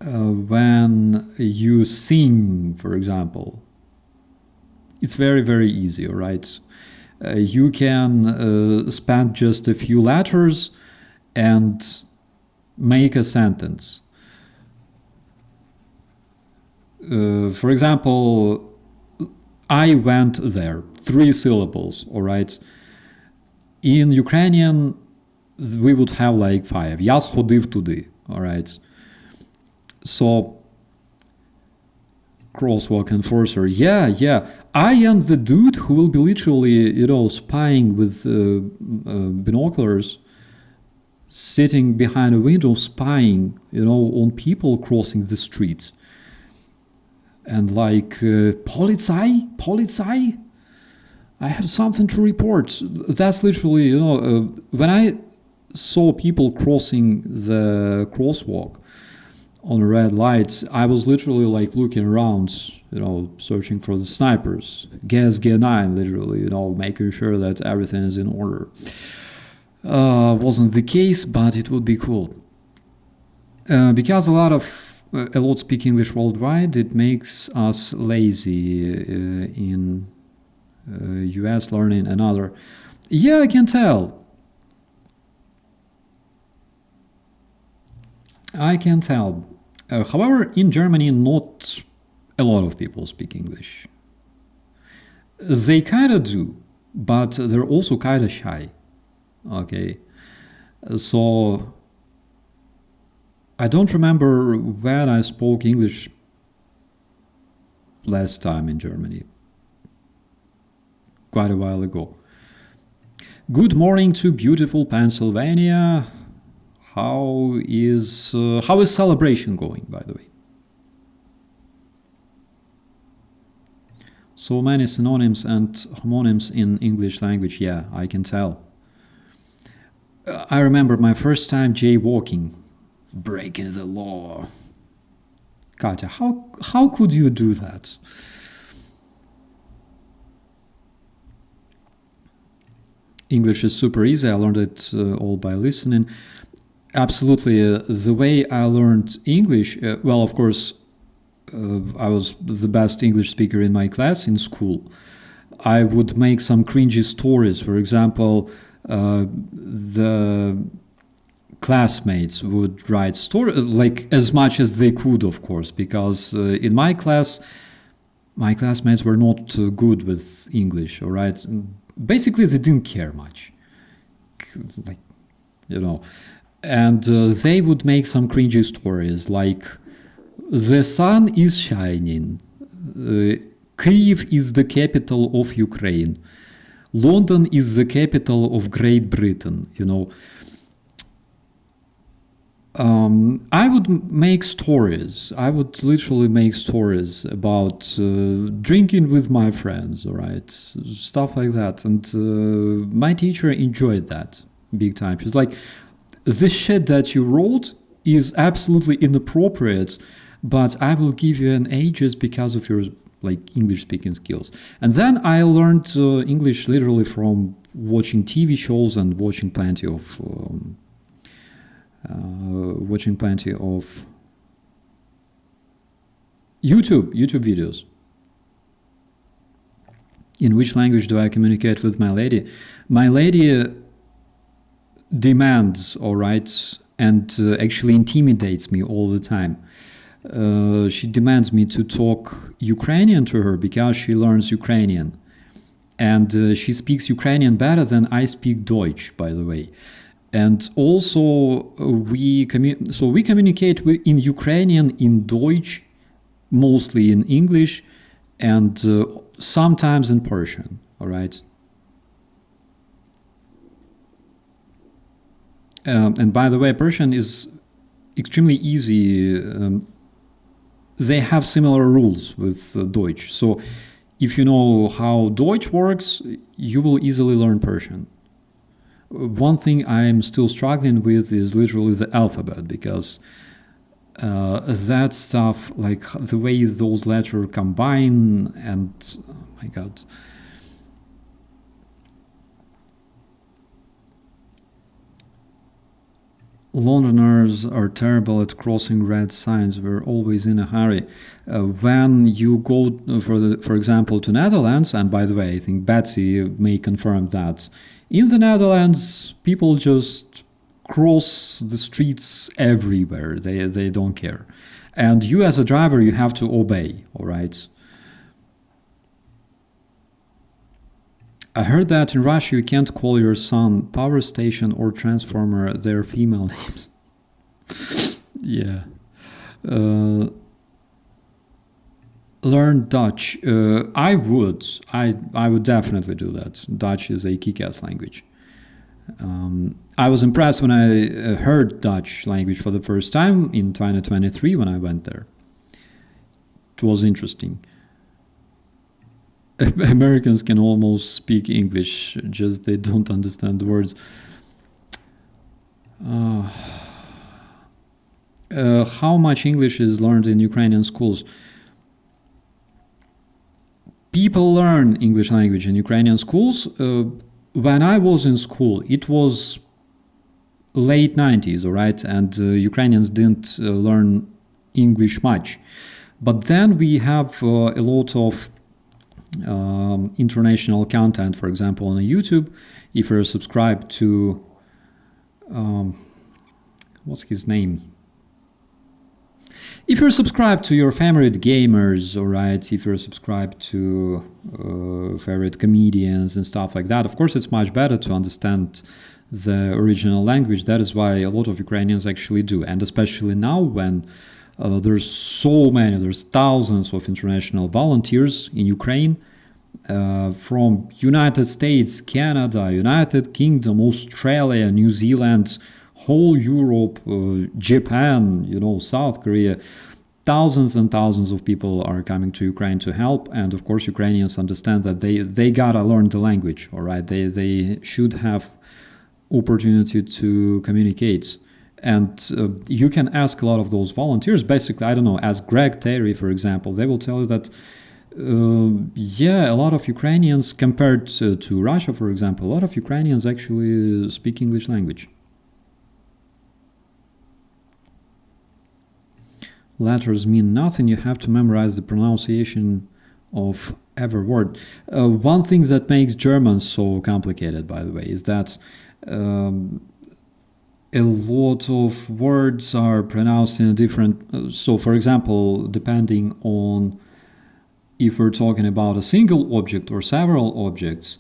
[SPEAKER 2] when you sing, for example, it's very, very easy, right? You can spend just a few letters and make a sentence. For example, I went there, 3 syllables, all right? In Ukrainian, we would have like 5. Я сходив туди, all right? So, crosswalk enforcer, yeah. I am the dude who will be literally, spying with binoculars, sitting behind a window, spying, on people crossing the street. And like, Polizei? I have something to report. That's literally, when I saw people crossing the crosswalk on red lights, I was literally like looking around, searching for the snipers. Gas G9, literally, making sure that everything is in order. Wasn't the case, but it would be cool. Because a lot speak English worldwide, it makes us lazy in US learning another. Yeah, I can tell. However, in Germany, not a lot of people speak English. They kind of do, but they're also kind of shy. Okay, so I don't remember when I spoke English last time in Germany. Quite a while ago. Good morning to beautiful Pennsylvania. How is celebration going, by the way? So many synonyms and homonyms in English language. Yeah, I can tell. I remember my first time jaywalking, breaking the law. Katya, how could you do that? English is super easy. I learned it all by listening. Absolutely. The way I learned English, well, of course, I was the best English speaker in my class in school. I would make some cringy stories. For example, the classmates would write stories, like as much as they could, of course, because in my class, my classmates were not good with English, all right? Basically, they didn't care much, and they would make some cringy stories like, the sun is shining, Kyiv is the capital of Ukraine, London is the capital of Great Britain, I would make stories. I would literally make stories about drinking with my friends, all right? Stuff like that. And my teacher enjoyed that big time. She's like, the shit that you wrote is absolutely inappropriate, but I will give you an A just because of your like English speaking skills. And then I learned English literally from watching TV shows and watching plenty of YouTube videos. In which language do I communicate with my lady? My lady demands, all right, and actually intimidates me all the time. She demands me to talk Ukrainian to her because she learns Ukrainian. And she speaks Ukrainian better than I speak Deutsch, by the way. And also, we communicate in Ukrainian, in Deutsch, mostly in English, and sometimes in Persian, all right? And by the way, Persian is extremely easy. They have similar rules with Deutsch. So if you know how Deutsch works, you will easily learn Persian. One thing I'm still struggling with is literally the alphabet, because that stuff, like the way those letters combine, and oh my god. Londoners are terrible at crossing red signs. We're always in a hurry. When you go, for example, to Netherlands, and by the way, I think Betsy may confirm that, in the Netherlands, people just cross the streets everywhere. They don't care. And you as a driver, you have to obey, all right? I heard that in Russia you can't call your son power station or transformer, their female names. Yeah. Learn Dutch. I would definitely do that. Dutch is a kick-ass language. I was impressed when I heard Dutch language for the first time in 2023 when I went there. It was interesting. Americans can almost speak English, just they don't understand the words. How much English is learned in Ukrainian schools? People learn English language in Ukrainian schools. When I was in school, it was late 90s, all right? And Ukrainians didn't learn English much. But then we have a lot of international content, for example, on YouTube. If you're subscribed to what's his name? If you're subscribed to your favorite gamers, all right, if you're subscribed to favorite comedians and stuff like that, of course it's much better to understand the original language. That is why a lot of Ukrainians actually do, and especially now when there's thousands of international volunteers in Ukraine from United States, Canada, United Kingdom, Australia, New Zealand, whole Europe, Japan, South Korea. Thousands and thousands of people are coming to Ukraine to help, and of course Ukrainians understand that they gotta learn the language, all right? They should have opportunity to communicate. And you can ask a lot of those volunteers, basically, I don't know, ask Greg Terry, for example. They will tell you that, a lot of Ukrainians, compared to Russia, for example, a lot of Ukrainians actually speak English language. Letters mean nothing. You have to memorize the pronunciation of every word. One thing that makes German so complicated, by the way, is that a lot of words are pronounced in a different... So, for example, depending on if we're talking about a single object or several objects,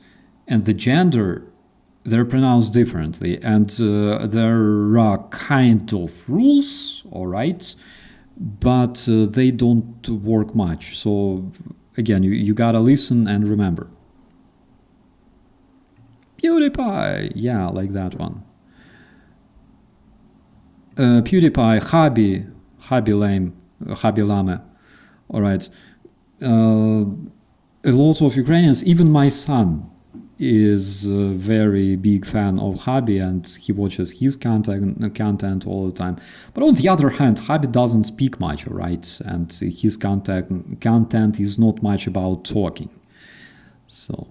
[SPEAKER 2] and the gender, they're pronounced differently. And there are kind of rules, all right, but they don't work much. So, again, you gotta listen and remember. PewDiePie, yeah, like that one. PewDiePie, Hobby Lame, all right. A lot of Ukrainians, even my son, is a very big fan of Hobby and he watches his content all the time. But on the other hand, Hobby doesn't speak much, right? And his content is not much about talking. So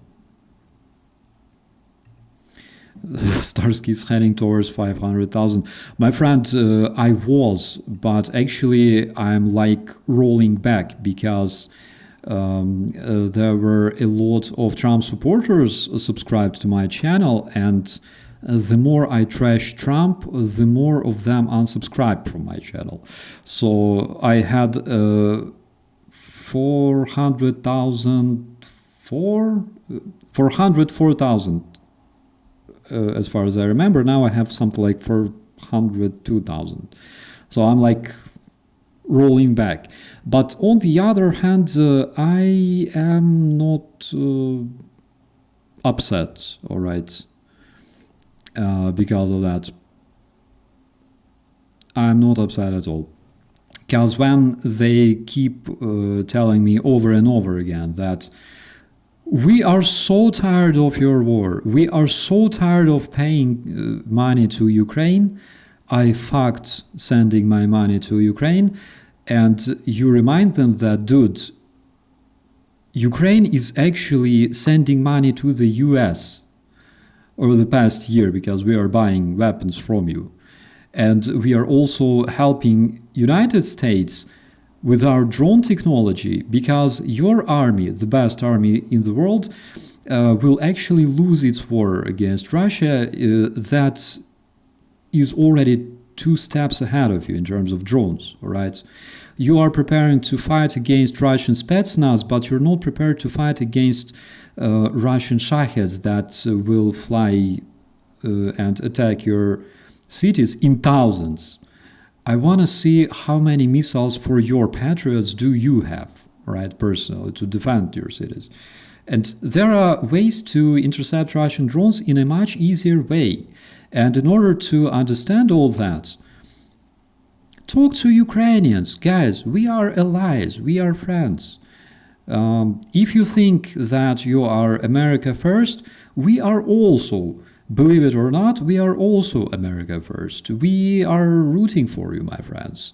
[SPEAKER 2] Starsky is heading towards 500,000. My friend, I was, but actually I'm like rolling back because there were a lot of Trump supporters subscribed to my channel, and the more I trash Trump, the more of them unsubscribed from my channel. So I had 404,000 as far as I remember. Now I have something like 402,000. So I'm like rolling back. But on the other hand, I am not upset, all right, because of that. I'm not upset at all. Because when they keep telling me over and over again that we are so tired of your war, we are so tired of paying money to Ukraine, I fucked sending my money to Ukraine, and you remind them that, dude, Ukraine is actually sending money to the US over the past year because we are buying weapons from you. And we are also helping United States with our drone technology because your army, the best army in the world, will actually lose its war against Russia that is already 2 steps ahead of you in terms of drones, all right? You are preparing to fight against Russian Spetsnaz, but you're not prepared to fight against Russian Shaheds that will fly and attack your cities in thousands. I want to see how many missiles for your Patriots do you have, right, personally, to defend your cities. And there are ways to intercept Russian drones in a much easier way. And in order to understand all that, talk to Ukrainians. Guys, we are allies, we are friends. If you think that you are America first, we are also, believe it or not, we are also America first. We are rooting for you, my friends.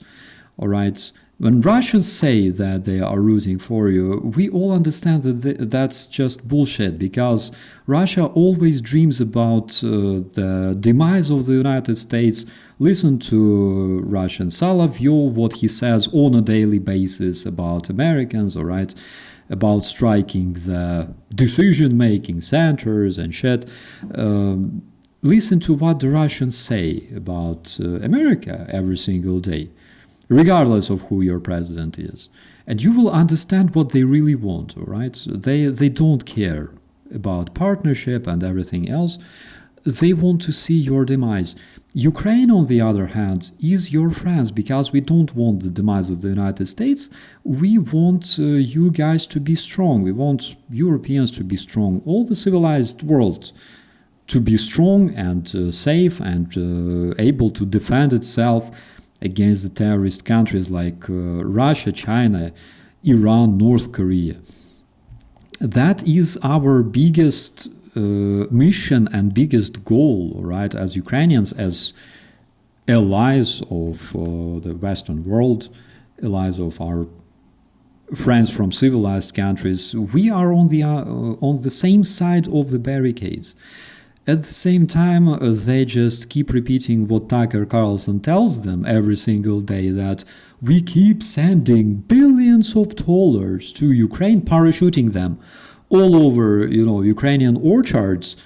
[SPEAKER 2] All right? When Russians say that they are rooting for you, we all understand that that's just bullshit, because Russia always dreams about the demise of the United States. Listen to Russian Solovyov, what he says on a daily basis about Americans, all right? About striking the decision-making centers and shit. Listen to what the Russians say about America every single day, regardless of who your president is. And you will understand what they really want, all right? They don't care about partnership and everything else. They want to see your demise. Ukraine, on the other hand, is your friends, because we don't want the demise of the United States. We want you guys to be strong. We want Europeans to be strong, all the civilized world to be strong and safe and able to defend itself against the terrorist countries like Russia, China, Iran, North Korea. That is our biggest mission and biggest goal, right? As Ukrainians, as allies of the Western world, allies of our friends from civilized countries, we are on the same side of the barricades. At the same time, they just keep repeating what Tucker Carlson tells them every single day, that we keep sending billions of dollars to Ukraine, parachuting them all over, Ukrainian orchards.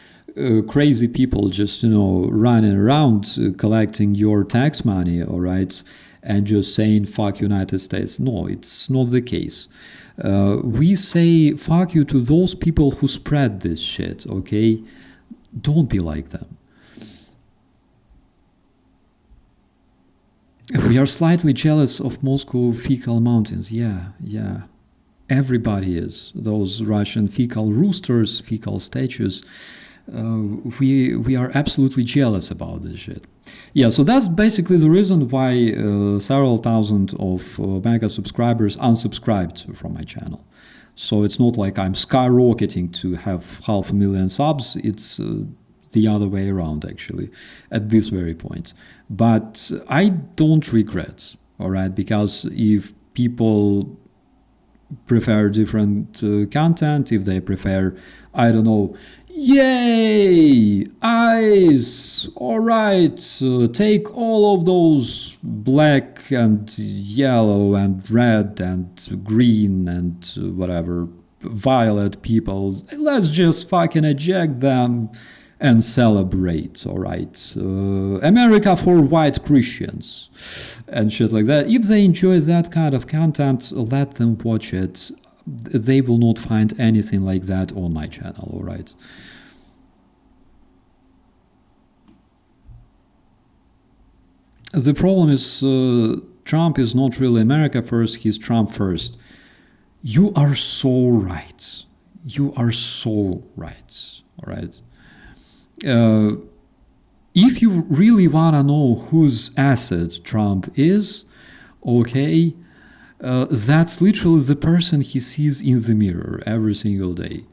[SPEAKER 2] Crazy people just, running around collecting your tax money, all right, and just saying fuck United States. No, it's not the case. We say fuck you to those people who spread this shit, okay? Don't be like them. We are slightly jealous of Moscow fecal mountains. Yeah. Everybody is. Those Russian fecal roosters, fecal statues. We are absolutely jealous about this shit. Yeah, so that's basically the reason why several thousand of mega subscribers unsubscribed from my channel. So it's not like I'm skyrocketing to have 500,000 subs. It's the other way around, actually, at this very point. But I don't regret, all right, because if people prefer different content, if they prefer, I don't know, yay, eyes, all right, take all of those black and yellow and red and green and whatever, violet people, let's just fucking eject them and celebrate, all right? America for white Christians and shit like that. If they enjoy that kind of content, let them watch it. They will not find anything like that on my channel, all right? The problem is Trump is not really America first, he's Trump first. You are so right. You are so right, all right? If you really want to know whose asset Trump is, okay, that's literally the person he sees in the mirror every single day.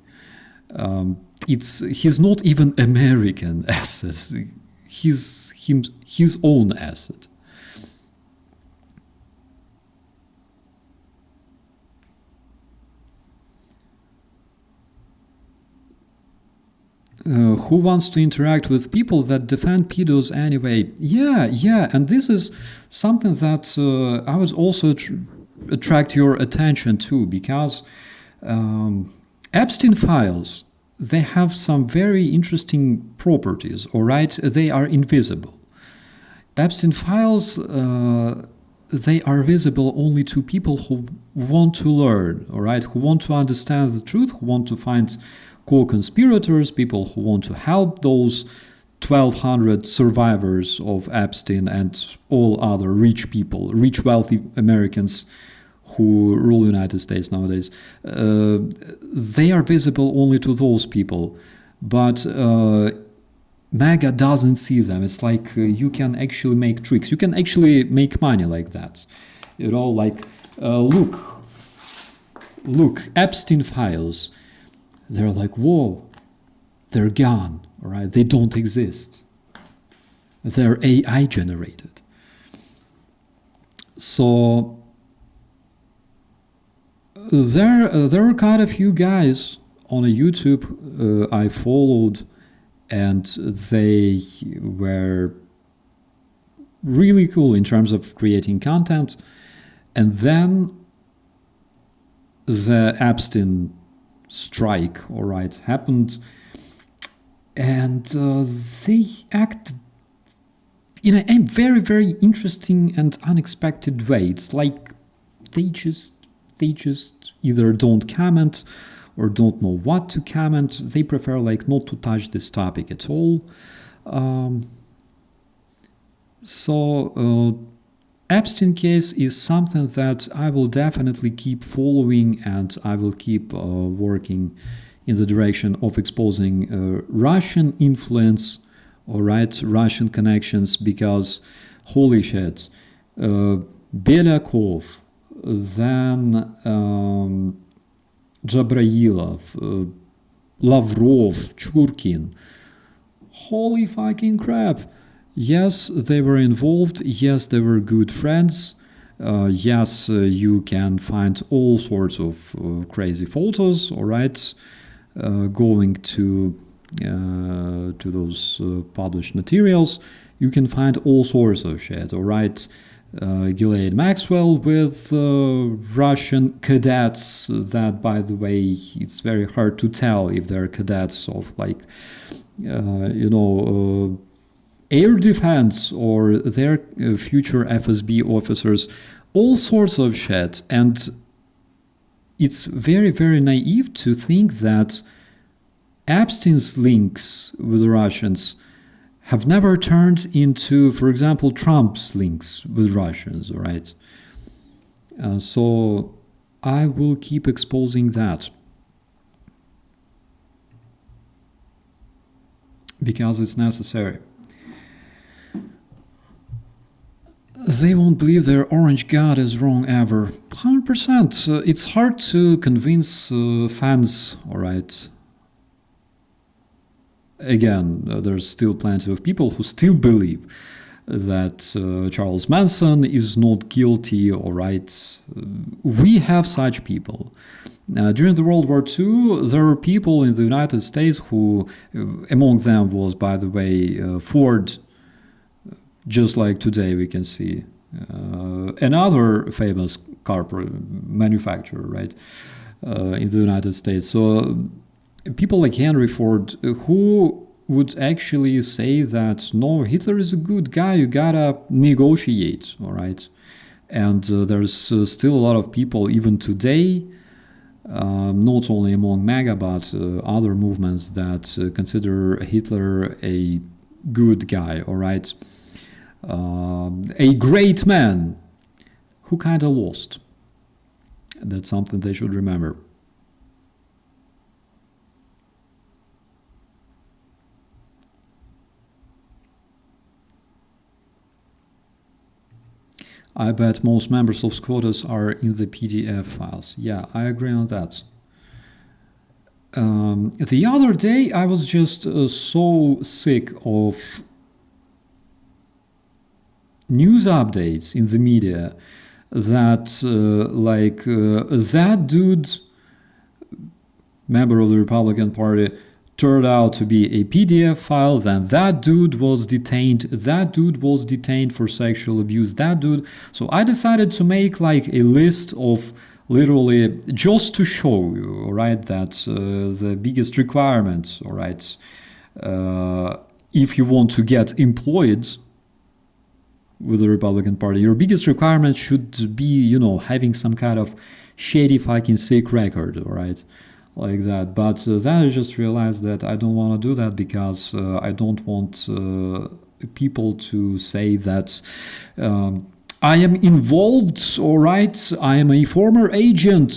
[SPEAKER 2] He's not even American asset. He's his own asset. Who wants to interact with people that defend pedos anyway? Yeah, and this is something that I would also attract your attention to, because Epstein files, they have some very interesting properties, all right? They are invisible. Epstein files, they are visible only to people who want to learn, all right? Who want to understand the truth, who want to find co-conspirators, people who want to help those 1,200 survivors of Epstein and all other rich people, rich, wealthy Americans who rule the United States nowadays. They are visible only to those people. But MAGA doesn't see them. It's like you can actually make tricks. You can actually make money like that. You know, like, look, Epstein files. They're like, whoa, they're gone, all right? They don't exist. They're AI generated. So there are quite a few guys on a YouTube I followed, and they were really cool in terms of creating content. And then the Epstein strike, all right, happened, and they act in a very, very interesting and unexpected way. It's like they just either don't comment or don't know what to comment. They prefer like not to touch this topic at all. So Epstein case is something that I will definitely keep following, and I will keep working in the direction of exposing Russian influence, all right, Russian connections, because holy shit, Belyakov, then Jabrailov, Lavrov, Churkin, holy fucking crap. Yes, they were involved. Yes, they were good friends. Yes, you can find all sorts of crazy photos, all right, going to those published materials. You can find all sorts of shit, all right. Ghislaine Maxwell with Russian cadets that, by the way, it's very hard to tell if they're cadets of like, air defense or their future FSB officers, all sorts of shit. And it's very, very naive to think that Epstein's links with the Russians have never turned into, for example, Trump's links with Russians, right? So I will keep exposing that, because it's necessary. They won't believe their orange god is wrong ever. 100%. It's hard to convince fans, alright? Again, there's still plenty of people who still believe that Charles Manson is not guilty, alright? We have such people. During the World War II, there were people in the United States who, among them was, by the way, Ford, just like today we can see. Another famous car manufacturer, right, in the United States. So people like Henry Ford, who would actually say that, no, Hitler is a good guy, you gotta negotiate, all right? And there's still a lot of people, even today, not only among MAGA, but other movements that consider Hitler a good guy, all right? A great man who kind of lost. That's something they should remember. I bet most members of squatters are in the PDF files. Yeah, I agree on that. The other day, I was just so sick of news updates in the media that that dude, member of the Republican Party, turned out to be a PDF file, then that dude was detained for sexual abuse, that dude. So I decided to make like a list of literally just to show you, all right, that the biggest requirement, all right, if you want to get employed with the Republican Party, your biggest requirement should be, you know, having some kind of shady fucking sick record, all right, like that. But then I just realized that I don't want to do that because I don't want people to say that I am involved, all right, I am a former agent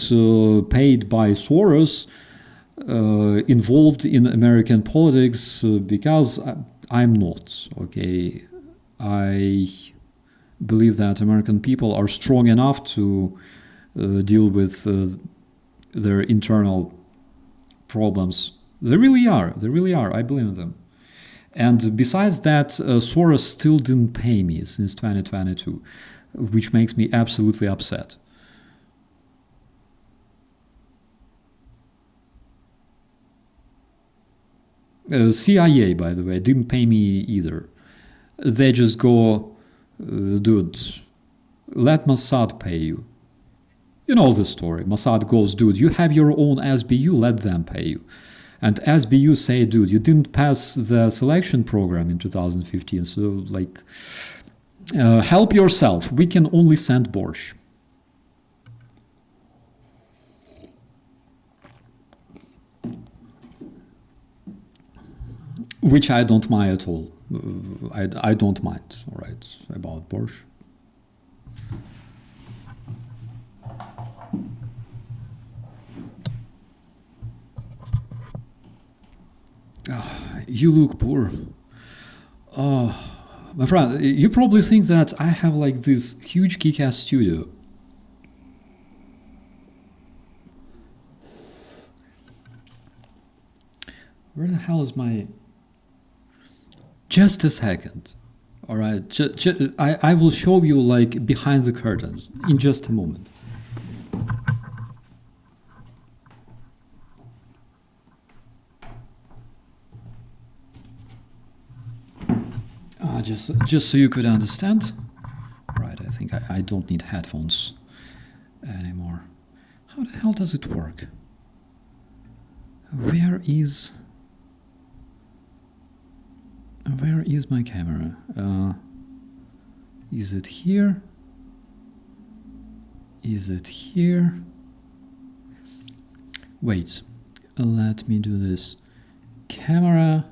[SPEAKER 2] paid by Soros, involved in American politics, because I'm not, okay. I believe that American people are strong enough to deal with their internal problems. They really are. I believe in them. And besides that, Soros still didn't pay me since 2022, which makes me absolutely upset. CIA, by the way, didn't pay me either. They just go, dude, let Mossad pay you. You know the story. Mossad goes, dude, you have your own SBU, let them pay you. And SBU say, dude, you didn't pass the selection program in 2015, so like, help yourself. We can only send borscht. Which I don't mind at all. I don't mind, all right, about borscht. You look poor. My friend, you probably think that I have like this huge kick-ass studio. Where the hell is my... Just a second. All right, I will show you like behind the curtains in just a moment. Just so you could understand. Right, I think I don't need headphones anymore. How the hell does it work? Where is my camera? Is it here? Is it here? Wait, let me do this. Camera.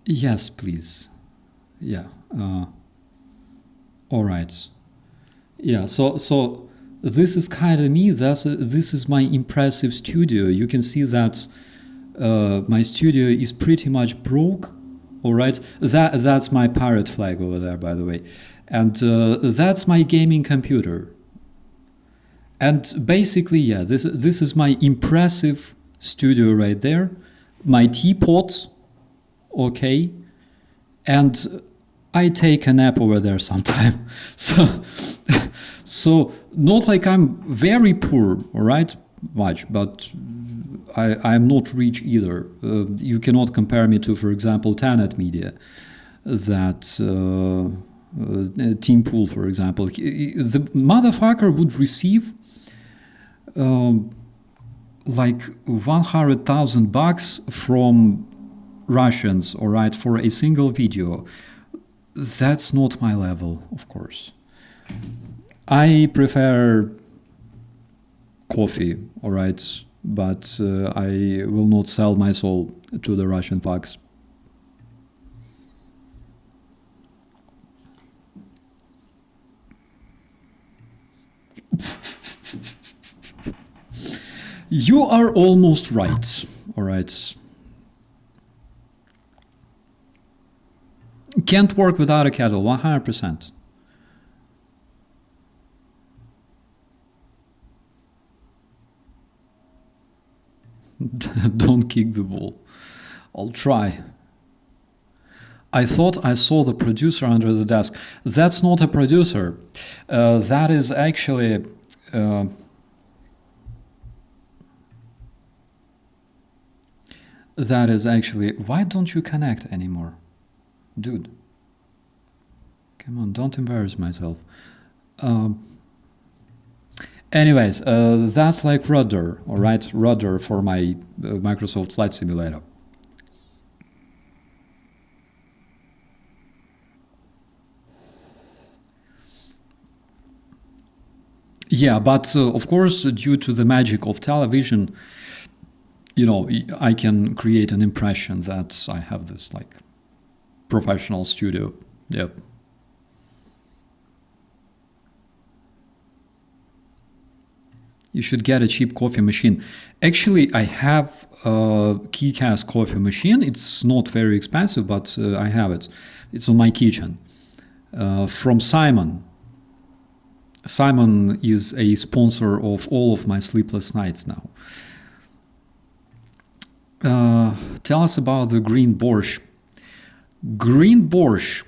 [SPEAKER 2] Yes, please. Yeah. All right. Yeah. So this is kind of me. This is my impressive studio. You can see that My studio is pretty much broke. All right, that's my pirate flag over there, by the way, and that's my gaming computer. And basically, yeah, this is my impressive studio right there. My teapot, okay, and I take a nap over there sometime. So not like I'm very poor, all right, much, but I'm not rich either. You cannot compare me to, for example, Tanet Media, that Team Pool, for example. The motherfucker would receive like $100,000 from Russians, all right, for a single video. That's not my level, of course. I prefer coffee, all right, but I will not sell my soul to the Russian thugs. You are almost right, all right. Can't work without a kettle, 100%. Don't kick the ball. I'll try. I thought I saw the producer under the desk. That's not a producer. That is actually... that is actually... Why don't you connect anymore? Dude. Come on, don't embarrass myself. Anyways, that's like rudder, all right? Rudder for my Microsoft Flight Simulator. Yeah, but of course, due to the magic of television, you know, I can create an impression that I have this like professional studio. Yep. You should get a cheap coffee machine. Actually, I have a Keycast coffee machine. It's not very expensive, but I have it. It's on my kitchen. From Simon. Simon is a sponsor of all of my sleepless nights now. Tell us about the green borscht. Green borscht.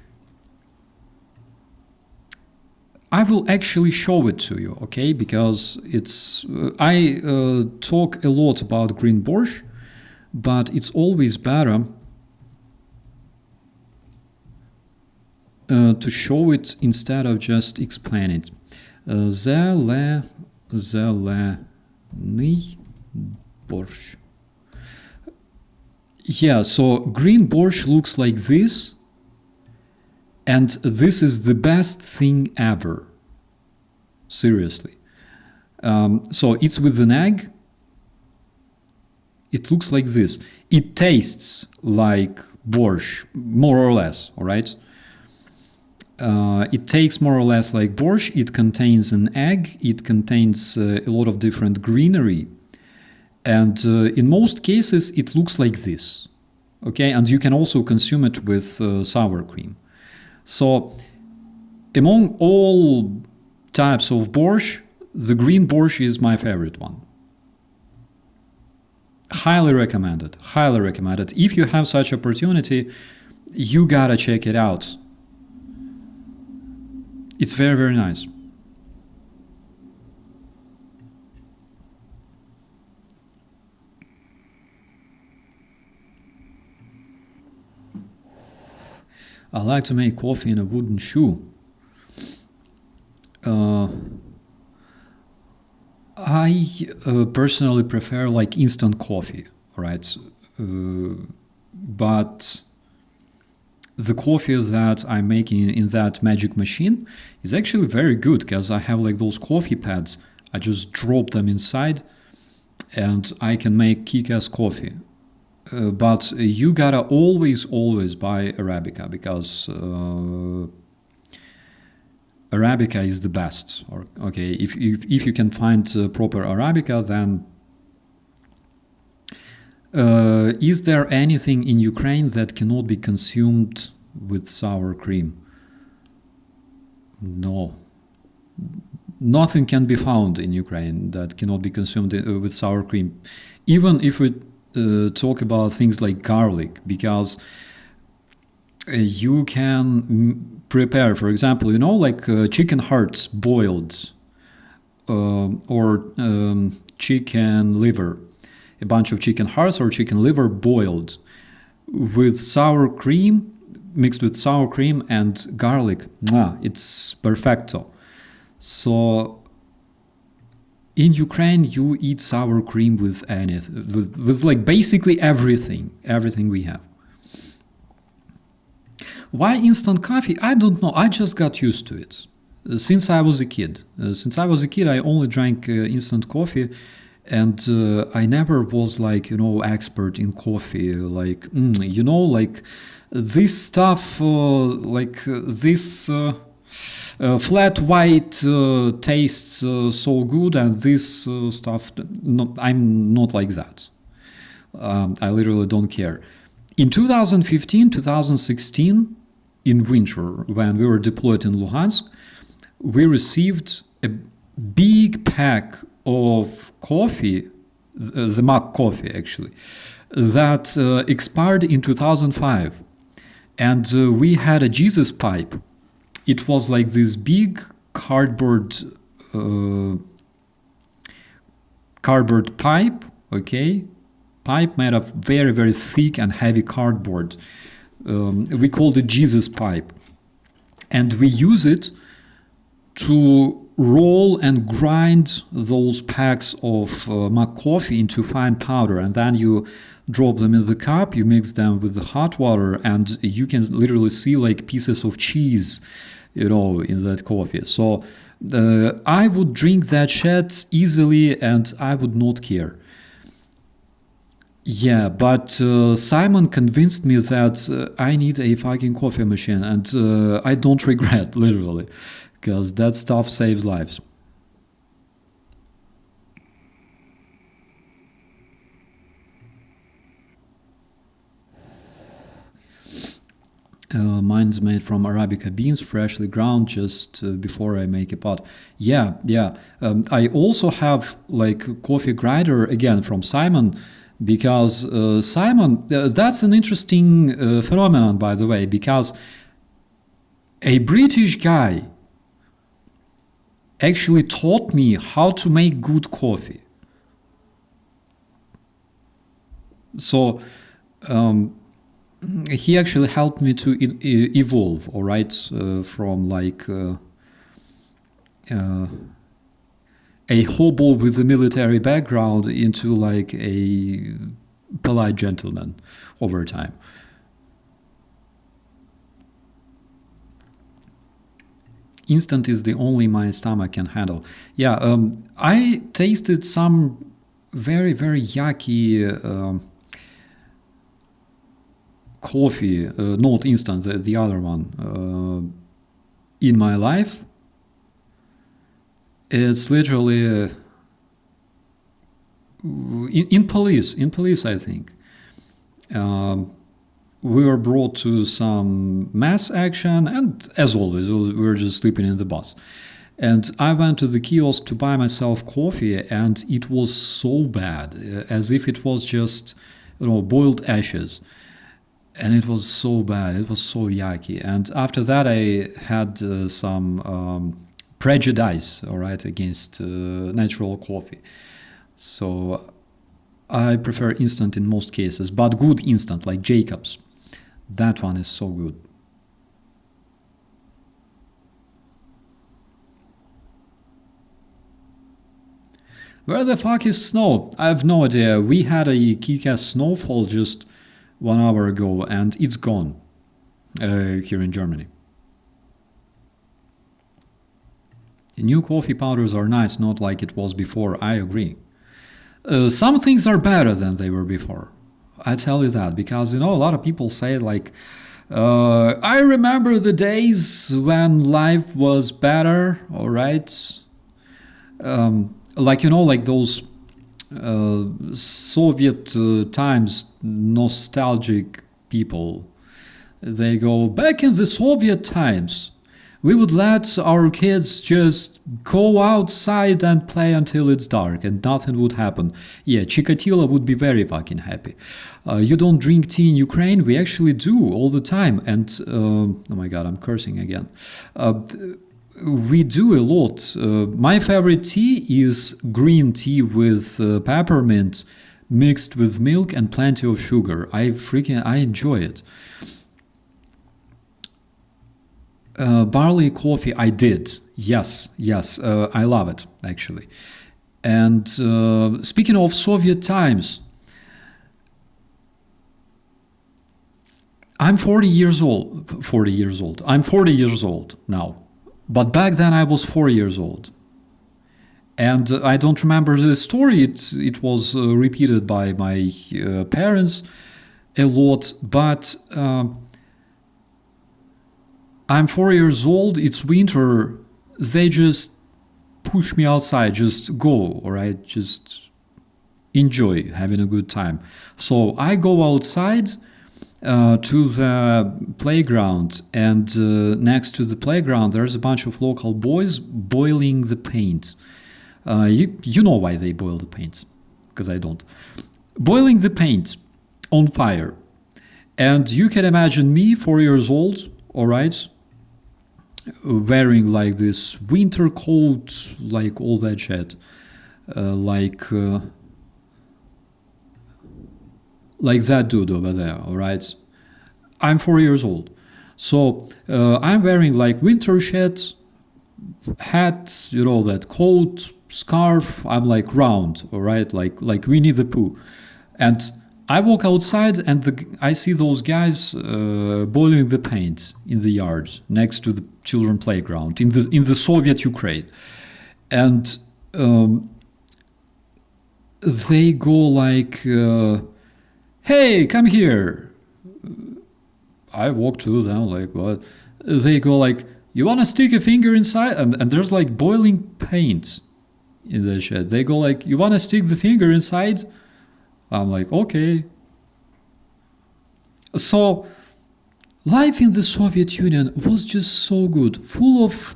[SPEAKER 2] I will actually show it to you, okay? Because it's I talk a lot about green borscht, but it's always better to show it instead of just explain it. Zelený borscht. Yeah, so green borscht looks like this. And this is the best thing ever. Seriously. So it's with an egg. It looks like this. It tastes like borscht, more or less, all right? It tastes more or less like borscht. It contains an egg. It contains a lot of different greenery. And in most cases, it looks like this. Okay, and you can also consume it with sour cream. So, among all types of borscht, the green borscht is my favorite one. Highly recommended. Highly recommended. If you have such opportunity, you gotta check it out. It's very, very nice. I like to make coffee in a wooden shoe. I personally prefer like instant coffee, right? But the coffee that I'm making in that magic machine is actually very good because I have like those coffee pads. I just drop them inside and I can make kick-ass coffee. But you gotta always buy Arabica because Arabica is the best. Or okay, if you can find proper Arabica, then Is there anything in Ukraine that cannot be consumed with sour cream? No. Nothing can be found in Ukraine that cannot be consumed with sour cream. Even if we talk about things like garlic, because you can prepare, for example, like chicken hearts boiled, or chicken liver, a bunch of chicken hearts or chicken liver boiled with sour cream, mixed with sour cream and garlic. It's perfecto. So in Ukraine, you eat sour cream with anything, with like basically everything we have. Why instant coffee? I don't know. I just got used to it since I was a kid. I only drank instant coffee, and I never was like expert in coffee. Like like this stuff, this. Flat white tastes so good, and this stuff. No, I'm not like that. I literally don't care. In 2015, 2016, in winter, when we were deployed in Luhansk, we received a big pack of coffee, the mug coffee actually, that expired in 2005. And we had a Jesus pipe. It was like this big cardboard pipe, okay? Pipe made of very, very thick and heavy cardboard. We called it Jesus pipe. And we use it to roll and grind those packs of mug coffee into fine powder. And then you drop them in the cup, you mix them with the hot water, and you can literally see like pieces of cheese, in that coffee. So I would drink that shit easily and I would not care. Yeah, but Simon convinced me that I need a fucking coffee machine, and I don't regret, literally, because that stuff saves lives. Mine's made from Arabica beans, freshly ground just before I make a pot. Yeah. I also have like coffee grinder, again, from Simon, because Simon, that's an interesting phenomenon, by the way, because a British guy actually taught me how to make good coffee. So, he actually helped me to evolve, all right, from like a hobo with a military background into like a polite gentleman over time. Instant is the only my stomach can handle. Yeah, I tasted some very, very yucky coffee, not instant, the other one, in my life. It's literally in police, I think. We were brought to some mass action, and as always, we were just sleeping in the bus. And I went to the kiosk to buy myself coffee, and it was so bad, as if it was just, boiled ashes. And it was so bad, it was so yucky. And after that, I had some prejudice, all right, against natural coffee. So I prefer instant in most cases, but good instant, like Jacob's. That one is so good. Where the fuck is snow? I have no idea. We had a kick-ass snowfall just 1 hour ago, and it's gone here in Germany. New coffee powders are nice, not like it was before. I agree. Some things are better than they were before. I tell you that, because a lot of people say like, I remember the days when life was better. All right, like like those Soviet times nostalgic people. They go, back in the Soviet times, we would let our kids just go outside and play until it's dark and nothing would happen. Yeah, Chikatilo would be very fucking happy. You don't drink tea in Ukraine? We actually do all the time. And, oh my god, I'm cursing again. We do a lot. My favorite tea is green tea with peppermint mixed with milk and plenty of sugar. I enjoy it. Barley coffee, I did. Yes, I love it, actually. And speaking of Soviet times, I'm 40 years old. I'm 40 years old now. But back then I was 4 years old. And I don't remember the story. It was repeated by my parents a lot. But I'm 4 years old, it's winter, they just push me outside, just go, alright, just enjoy having a good time. So I go outside to the playground, and next to the playground there's a bunch of local boys boiling the paint. You know why they boil the paint, because I don't. Boiling the paint on fire. And you can imagine me, 4 years old, alright, wearing like this winter coat, like all that shit, like that dude over there, alright? I'm 4 years old. So I'm wearing like winter shit, hat, you know, that coat, scarf, I'm like round, alright, like Winnie the Pooh. And I walk outside and I see those guys boiling the paint in the yard next to the children playground in the Soviet Ukraine, and they go like, "Hey, come here." I walk to them like, "What?" They go like, "You wanna stick a finger inside?" And there's like boiling paint in the shed. They go like, "You wanna stick the finger inside?" I'm like, okay. So, life in the Soviet Union was just so good, full of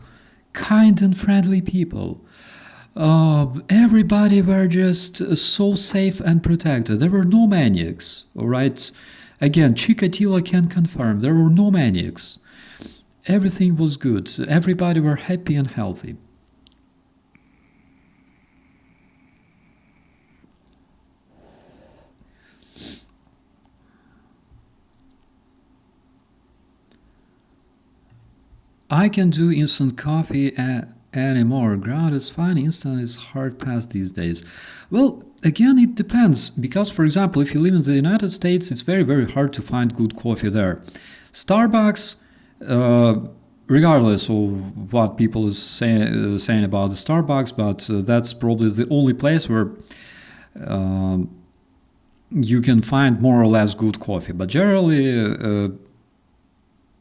[SPEAKER 2] kind and friendly people. Everybody were just so safe and protected. There were no maniacs, alright? Again, Chikatilo can confirm, there were no maniacs. Everything was good. Everybody were happy and healthy. I can do instant coffee anymore. Ground is fine, instant is hard pass these days. Well, again, it depends. Because, for example, if you live in the United States, it's very, very hard to find good coffee there. Starbucks, regardless of what people is saying about the Starbucks, but that's probably the only place where you can find more or less good coffee. But generally,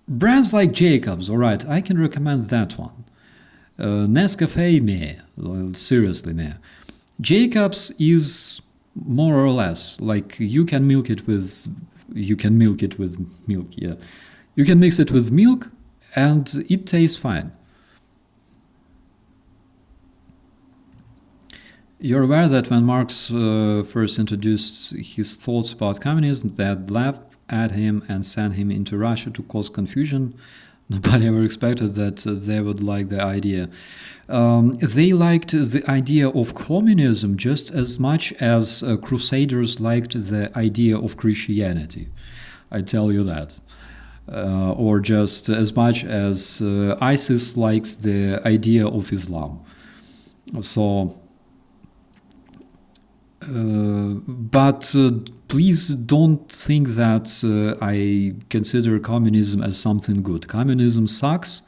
[SPEAKER 2] brands like Jacobs, alright, I can recommend that one. Nescafe, meh, seriously, meh. Jacobs is more or less like you can milk it with milk, yeah. You can mix it with milk and it tastes fine. You're aware that when Marx first introduced his thoughts about communism, that laughed at him and sent him into Russia to cause confusion. Nobody ever expected that they would like the idea. They liked the idea of communism just as much as Crusaders liked the idea of Christianity. I tell you that. Or just as much as ISIS likes the idea of Islam. So, but please don't think that I consider communism as something good. Communism sucks,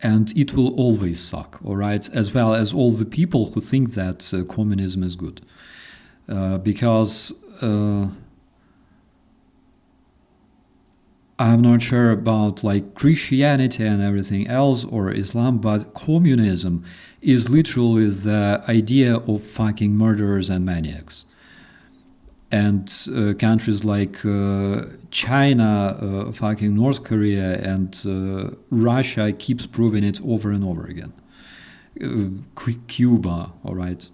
[SPEAKER 2] and it will always suck, all right? As well as all the people who think that communism is good. Because I'm not sure about like Christianity and everything else or Islam, but communism is literally the idea of fucking murderers and maniacs. And countries like China, fucking North Korea, and Russia keeps proving it over and over again. Cuba, all right.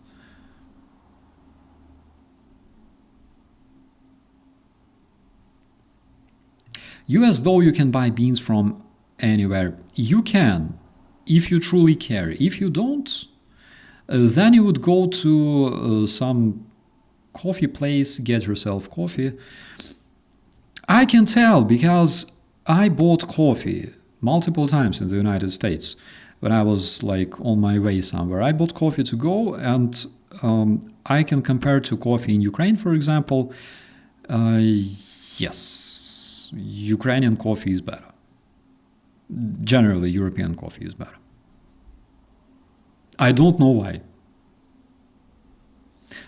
[SPEAKER 2] US, though you can buy beans from anywhere, you can, if you truly care. If you don't, then you would go to some coffee place, get yourself coffee. I can tell because I bought coffee multiple times in the United States when I was like on my way somewhere. I bought coffee to go, and I can compare to coffee in Ukraine, for example. Yes, Ukrainian coffee is better. Generally, European coffee is better. I don't know why.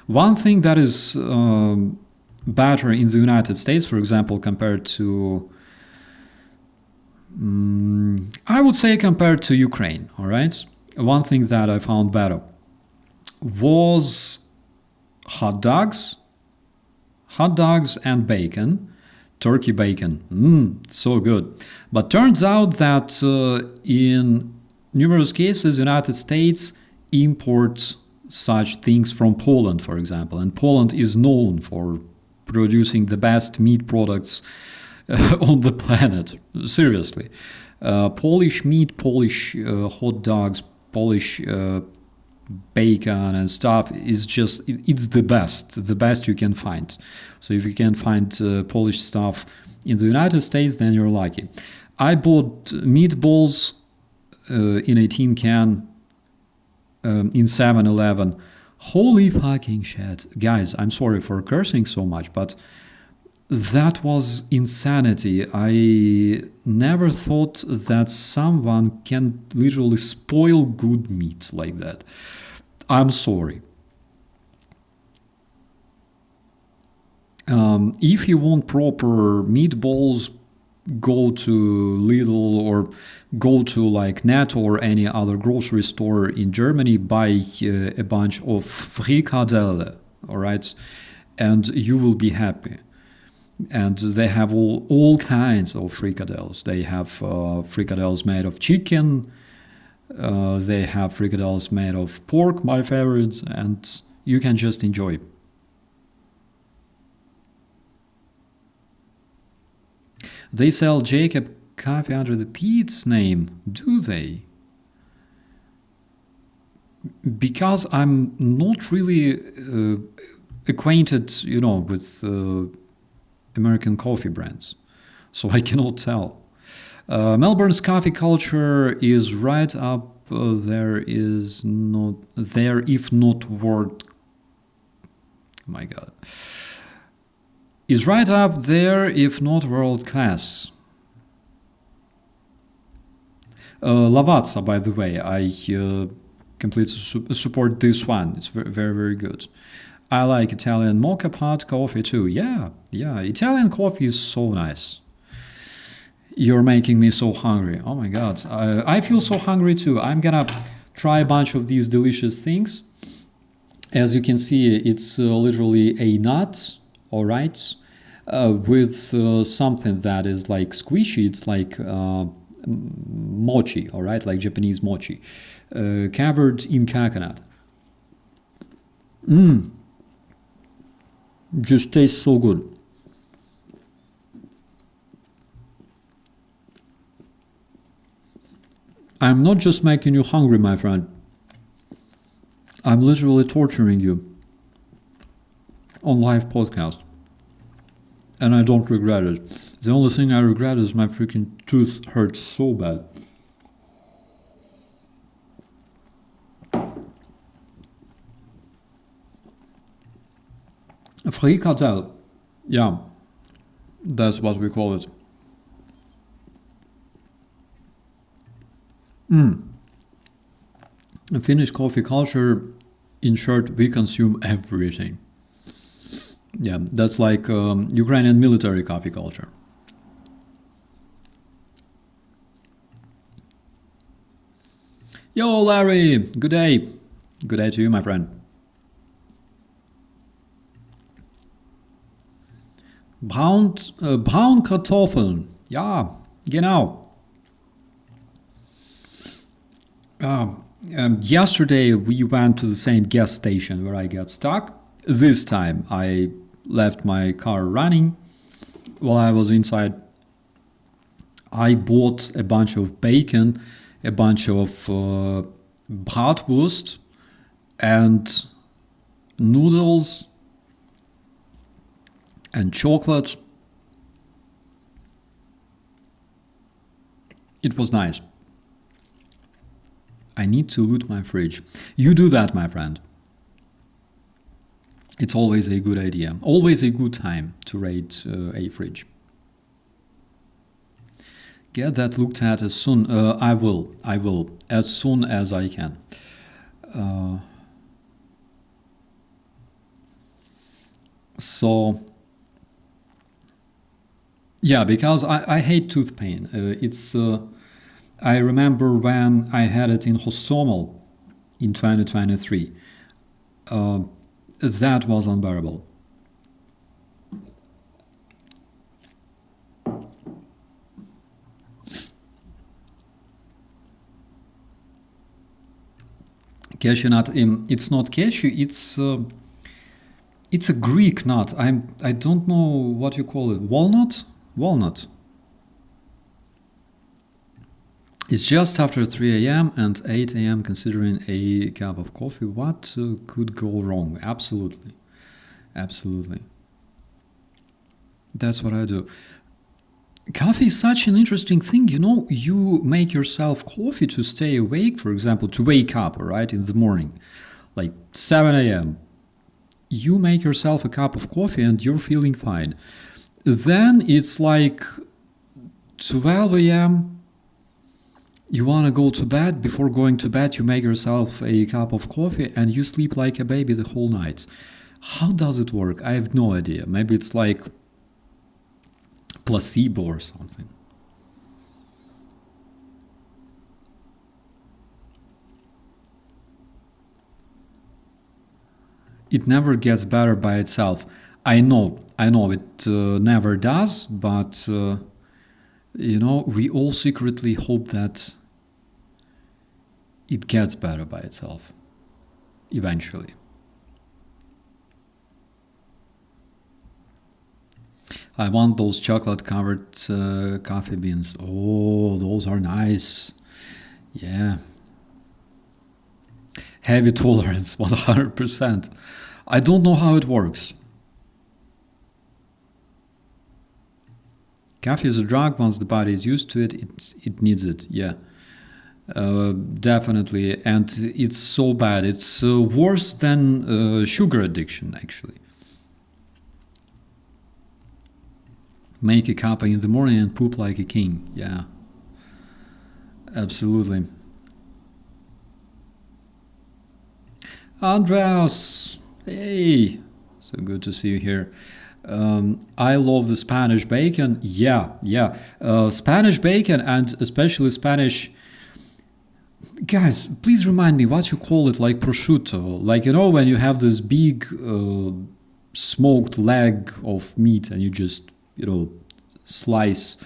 [SPEAKER 2] One thing that is better in the United States, for example, compared to, I would say compared to Ukraine, all right? One thing that I found better was hot dogs and bacon, turkey bacon, so good. But turns out that in numerous cases, United States imports such things from Poland, for example, and Poland is known for producing the best meat products on the planet. Seriously, Polish meat, Polish hot dogs, Polish bacon and stuff is just it's the best you can find. So if you can find Polish stuff in the United States, then you're lucky. I bought meatballs in a tin can in 7-Eleven. Holy fucking shit. Guys, I'm sorry for cursing so much, but that was insanity. I never thought that someone can literally spoil good meat like that. I'm sorry. If you want proper meatballs, go to Lidl or go to like Netto or any other grocery store in Germany, buy a bunch of frikadelle, all right, and you will be happy. And they have all kinds of frikadelles. They have frikadelles made of chicken, they have frikadelles made of pork, my favorites, and you can just enjoy. They sell Jacob coffee under the Pete's name, do they? Because I'm not really acquainted, with American coffee brands, so I cannot tell. Melbourne's coffee culture is right up there, is not there, if not world. My God. Is right up there, if not world class. Lavazza, by the way, I completely support this one. It's very, very, very good. I like Italian mocha pot coffee too. Yeah, Italian coffee is so nice. You're making me so hungry. Oh my God. I feel so hungry too. I'm gonna try a bunch of these delicious things. As you can see, it's literally a nut, all right, with something that is like squishy. It's like mochi, all right, like Japanese mochi, covered in coconut. Just tastes so good. I'm not just making you hungry, my friend. I'm literally torturing you on live podcast. And I don't regret it. The only thing I regret is my freaking tooth hurts so bad. Frikadelle. Yeah, that's what we call it. Finnish coffee culture, in short, we consume everything. Yeah, that's like Ukrainian military coffee culture. Yo, Larry. Good day. Good day to you, my friend. Braun Kartoffeln. Ja, genau. Yesterday we went to the same gas station where I got stuck. This time I left my car running while I was inside. I bought a bunch of bacon, a bunch of bratwurst, and noodles and chocolate. It was nice. I need to loot my fridge. You do that, my friend. It's always a good idea. Always a good time to raid a fridge. Get that looked at as soon. I will. As soon as I can. So, yeah, because I hate tooth pain. I remember when I had it in Hostomel in 2023. That was unbearable. Cashew nut. It's not cashew. It's a Greek nut. I don't know what you call it. Walnut. Walnut. It's just after 3 a.m. and 8 a.m. considering a cup of coffee. What could go wrong? Absolutely. Absolutely. That's what I do. Coffee is such an interesting thing. You know, you make yourself coffee to stay awake, for example, to wake up, right, in the morning, like 7 a.m. You make yourself a cup of coffee and you're feeling fine. Then it's like 12 a.m. You want to go to bed. Before going to bed, you make yourself a cup of coffee and you sleep like a baby the whole night. How does it work? I have no idea. Maybe it's like placebo or something. It never gets better by itself. I know it never does, but we all secretly hope that it gets better by itself eventually. I want those chocolate covered coffee beans. Oh, those are nice. Yeah. Heavy tolerance, 100%. I don't know how it works. Coffee is a drug. Once the body is used to it, it needs it. Yeah, definitely. And it's so bad. It's worse than sugar addiction, actually. Make a cup in the morning and poop like a king. Yeah, absolutely. Andreas, hey, so good to see you here. I love the Spanish bacon. Yeah. Spanish bacon and especially Spanish. Guys, please remind me what you call it, like prosciutto. Like, when you have this big smoked leg of meat and you just, slice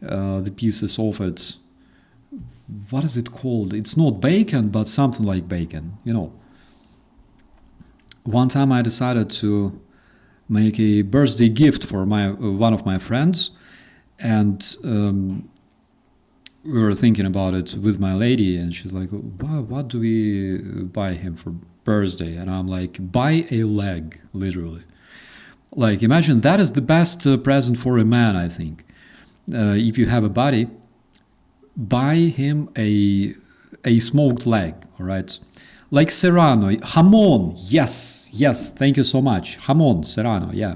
[SPEAKER 2] the pieces of it. What is it called? It's not bacon, but something like bacon, One time I decided to make a birthday gift for one of my friends, and we were thinking about it with my lady, and she's like, what do we buy him for birthday? And I'm like, buy a leg, literally. Like, imagine that is the best present for a man, I think. If you have a body, buy him a smoked leg, all right? Like serrano, jamon, yes, thank you so much. Jamon, serrano, yeah,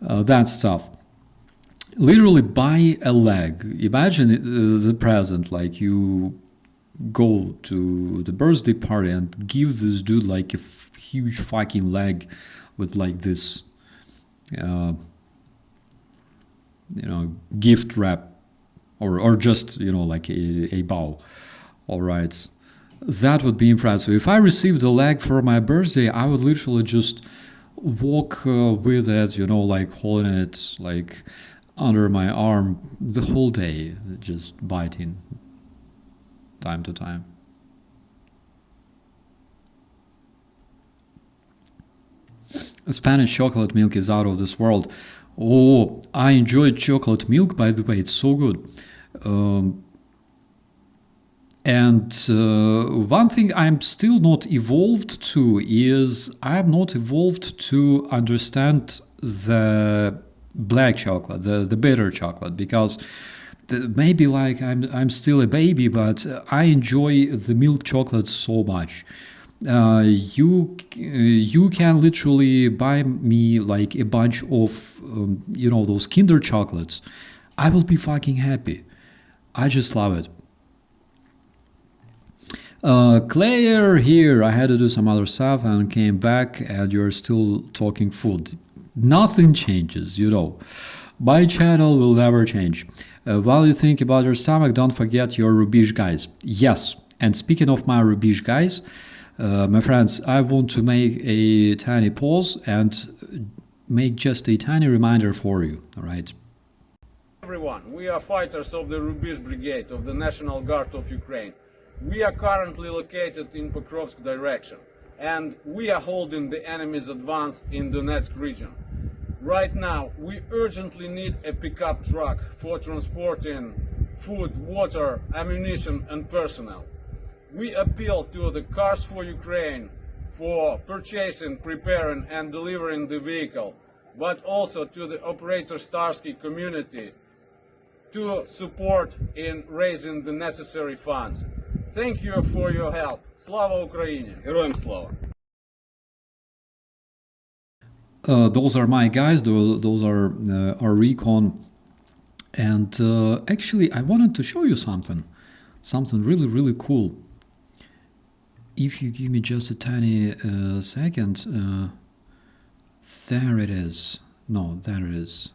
[SPEAKER 2] that stuff. Literally buy a leg. Imagine the present, like you go to the birthday party and give this dude like a huge fucking leg with like this, gift wrap, or just like a bow. All right. That would be impressive. If I received a leg for my birthday, I would literally just walk with it, you know, like holding it like under my arm the whole day, just biting time to time. Spanish chocolate milk is out of this world. Oh, I enjoyed chocolate milk, by the way, it's so good. And one thing I'm still not evolved to is I'm not evolved to understand the black chocolate, the bitter chocolate, because maybe like I'm still a baby, but I enjoy the milk chocolate so much. You can literally buy me like a bunch of you know, those Kinder chocolates. I will be fucking happy. I just love it. Claire here. I had to do some other stuff and came back, and you're still talking food. Nothing changes, you know. My channel will never change. While you think about your stomach, don't forget your Rubizh guys. Yes, and speaking of my Rubizh guys, my friends, I want to make a tiny pause and make just a tiny reminder for you, all right?
[SPEAKER 4] Everyone, we are fighters of the Rubizh Brigade of the National Guard of Ukraine. We are currently located in Pokrovsk direction, and we are holding the enemy's advance in Donetsk region. Right now, we urgently need a pickup truck for transporting food, water, ammunition, and personnel. We appeal to the Cars for Ukraine for purchasing, preparing, and delivering the vehicle, but also to the operator Starsky community to support in raising the necessary funds. Thank you for your help. Slava Ukraini! Героям слава!
[SPEAKER 2] Those are my guys, those are our recon. And actually, I wanted to show you something really, really cool. If you give me just a tiny second, there it is. No, there it is.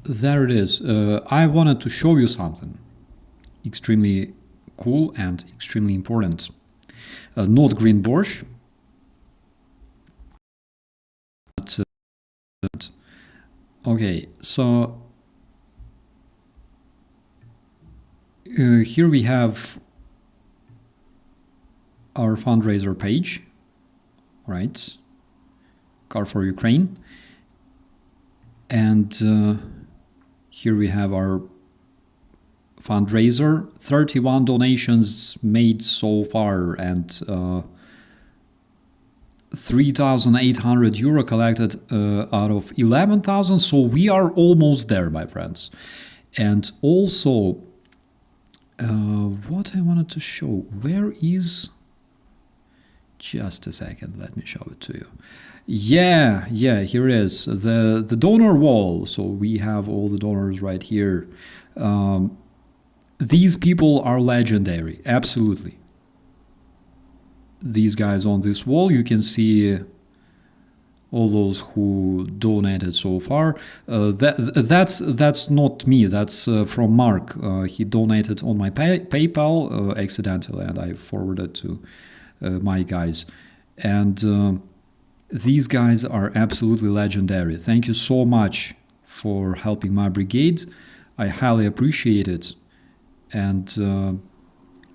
[SPEAKER 2] There it is. I wanted to show you something extremely cool and extremely important. Not green borscht, but okay. So here we have our fundraiser page, right? Car for Ukraine, and here we have our fundraiser. 31 donations made so far, and 3,800 euro collected out of 11,000. So we are almost there, my friends. And also, what I wanted to show, where is? Just a second, let me show it to you. Yeah, here it is, the donor wall. So we have all the donors right here. These people are legendary, absolutely. These guys on this wall, you can see all those who donated so far. That's not me, that's from Mark. He donated on my PayPal accidentally, and I forwarded to my guys. And these guys are absolutely legendary. Thank you so much for helping my brigade. I highly appreciate it. And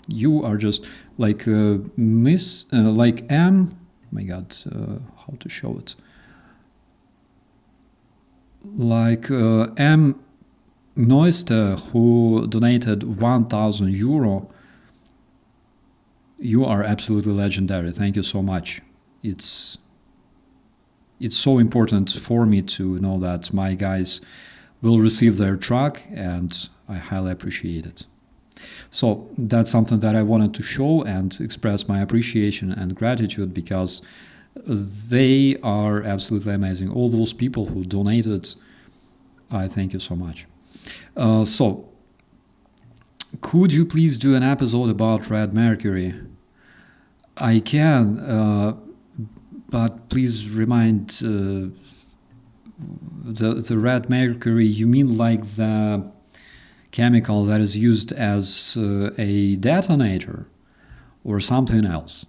[SPEAKER 2] you are just like like M. My God, how to show it? Like M. Neuster, who donated 1,000 euro. You are absolutely legendary. Thank you so much. It's so important for me to know that my guys will receive their truck, and I highly appreciate it. So that's something that I wanted to show and express my appreciation and gratitude, because they are absolutely amazing. All those people who donated, I thank you so much. So could you please do an episode about Red Mercury? I can, but please remind the Red Mercury, you mean like the chemical that is used as a detonator or something else.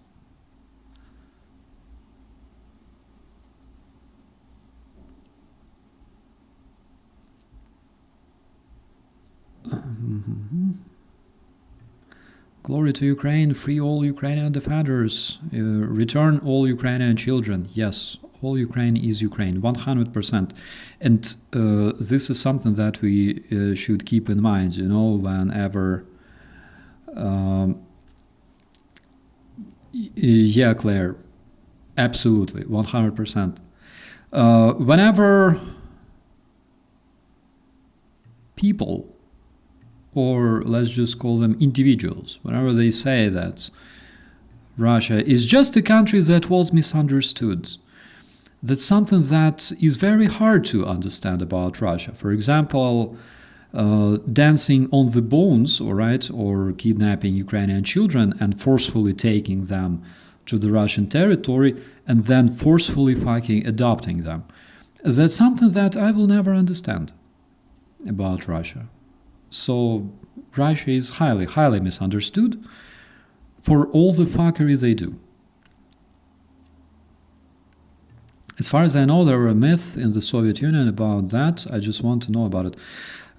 [SPEAKER 2] Glory to Ukraine, free all Ukrainian defenders, return all Ukrainian children. Yes, all Ukraine is Ukraine, 100%. And this is something that we should keep in mind, you know, whenever... yeah, Claire, absolutely, 100%. Whenever people, or let's just call them individuals, whenever they say that Russia is just a country that was misunderstood, that's something that is very hard to understand about Russia. For example, dancing on the bones, all right, or kidnapping Ukrainian children and forcefully taking them to the Russian territory and then forcefully fucking adopting them. That's something that I will never understand about Russia. So Russia is highly, highly misunderstood for all the fuckery they do. As far as I know, there were a myth in the Soviet Union about that. I just want to know about it.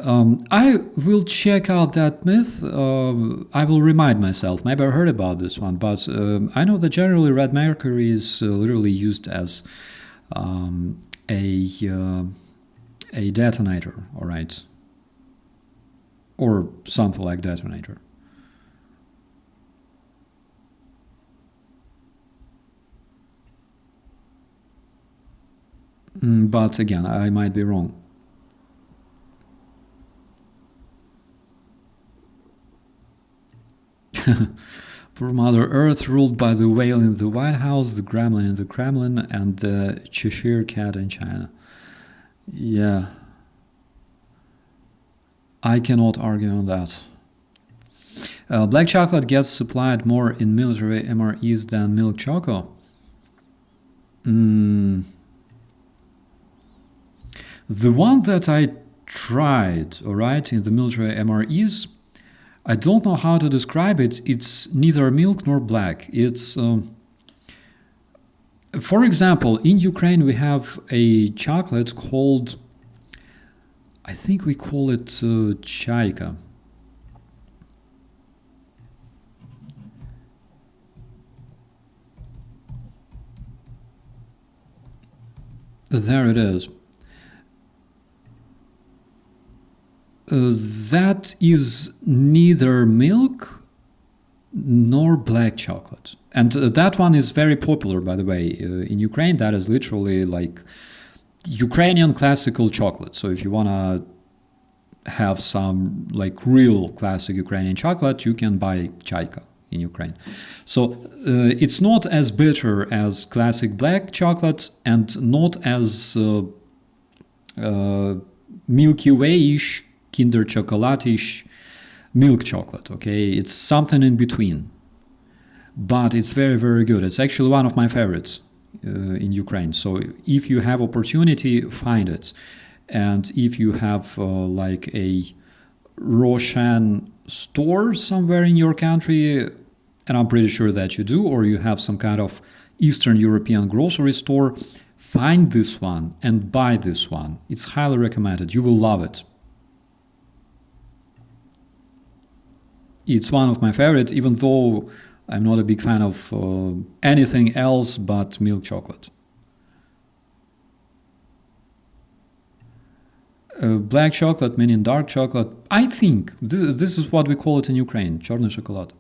[SPEAKER 2] I will check out that myth. I will remind myself. Maybe I heard about this one, but I know that generally red mercury is literally used as a detonator, all right, or something like detonator. But again, I might be wrong. Poor Mother Earth, ruled by the whale in the White House, the gremlin in the Kremlin, and the Cheshire cat in China. Yeah. I cannot argue on that. Black chocolate gets supplied more in military MREs than milk choco. The one that I tried, all right, in the military MREs, I don't know how to describe it. It's neither milk nor black. It's, for example, in Ukraine we have a chocolate called, I think we call it Chaika. There it is. That is neither milk nor black chocolate. And that one is very popular, by the way. In Ukraine, that is literally like Ukrainian classical chocolate. So if you want to have some like real classic Ukrainian chocolate, you can buy Chaika in Ukraine. So it's not as bitter as classic black chocolate and not as Milky Way-ish, Kinder Chocolate-ish milk chocolate, okay? It's something in between. But it's very, very good. It's actually one of my favorites in Ukraine. So if you have opportunity, find it. And if you have like a Roshan store somewhere in your country, and I'm pretty sure that you do, or you have some kind of Eastern European grocery store, find this one and buy this one. It's highly recommended. You will love it. It's one of my favorites, even though I'm not a big fan of anything else but milk chocolate. Black chocolate, meaning dark chocolate. I think this is what we call it in Ukraine, черный шоколад.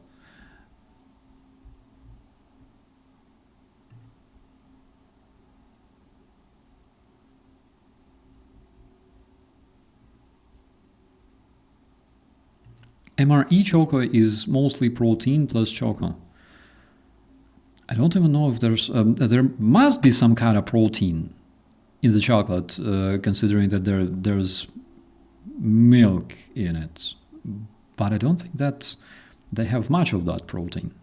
[SPEAKER 2] MRE choco is mostly protein plus choco. I don't even know if there must be some kind of protein in the chocolate, considering that there's milk in it. But I don't think that they have much of that protein.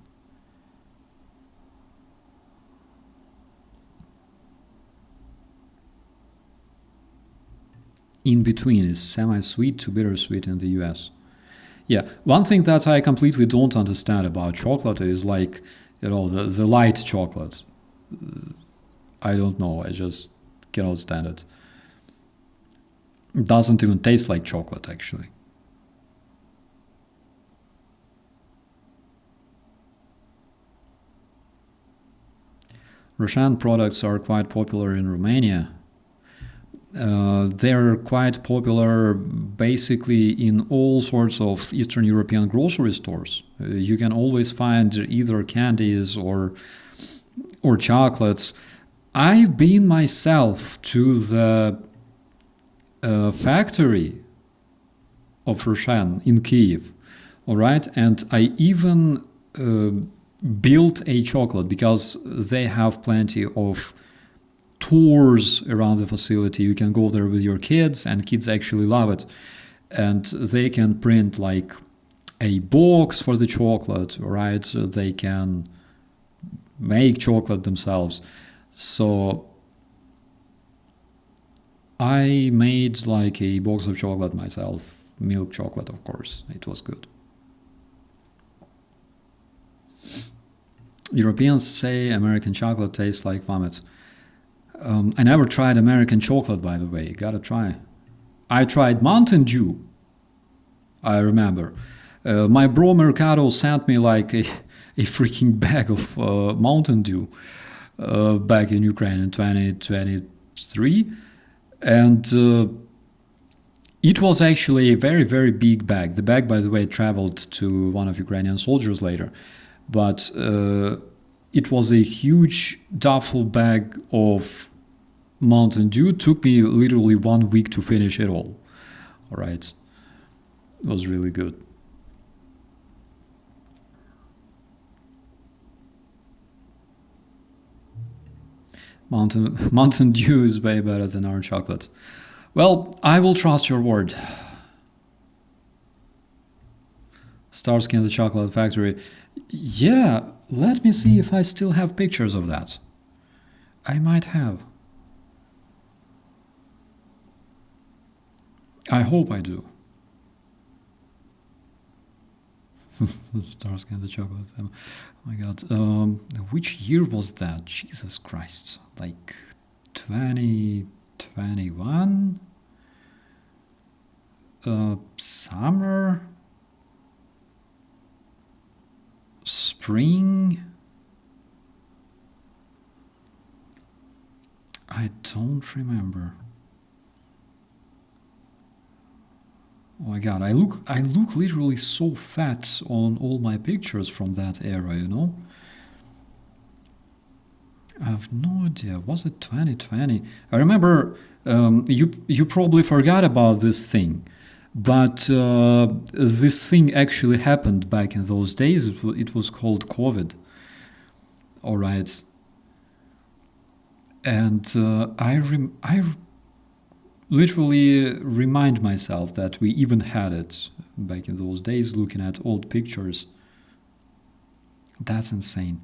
[SPEAKER 2] in between, is semi-sweet to bittersweet in the US. Yeah, one thing that I completely don't understand about chocolate is like, the light chocolate. I don't know, I just cannot stand it. It doesn't even taste like chocolate, actually. Russian products are quite popular in Romania. They're quite popular basically in all sorts of Eastern European grocery stores. You can always find either candies or chocolates. I've been myself to the factory of Russian in Kyiv, all right, and I even built a chocolate because they have plenty of tours around the facility. You can go there with your kids, and kids actually love it. And they can print like a box for the chocolate, right? They can make chocolate themselves. So I made like a box of chocolate myself, milk chocolate, of course. It was good. Europeans say American chocolate tastes like vomit. I never tried American chocolate, by the way. Gotta try. I tried Mountain Dew. I remember. My bro Mercado sent me like a freaking bag of Mountain Dew back in Ukraine in 2023. And it was actually a very, very big bag. The bag, by the way, traveled to one of Ukrainian soldiers later. But it was a huge duffel bag of Mountain Dew. It took me literally 1 week to finish it all. All right. It was really good. Mountain Dew is way better than our chocolate. Well, I will trust your word. Starsky and the Chocolate Factory. Yeah, let me see if I still have pictures of that. I might have. I hope I do. Starsky and the Chocolate Family. Oh my god. Which year was that? Jesus Christ. Like 2021? Summer? Spring? I don't remember. Oh my god, I look literally so fat on all my pictures from that era, you know? I have no idea. Was it 2020? I remember you probably forgot about this thing, but this thing actually happened back in those days. It was called COVID. All right. And I literally remind myself that we even had it back in those days, looking at old pictures. That's insane.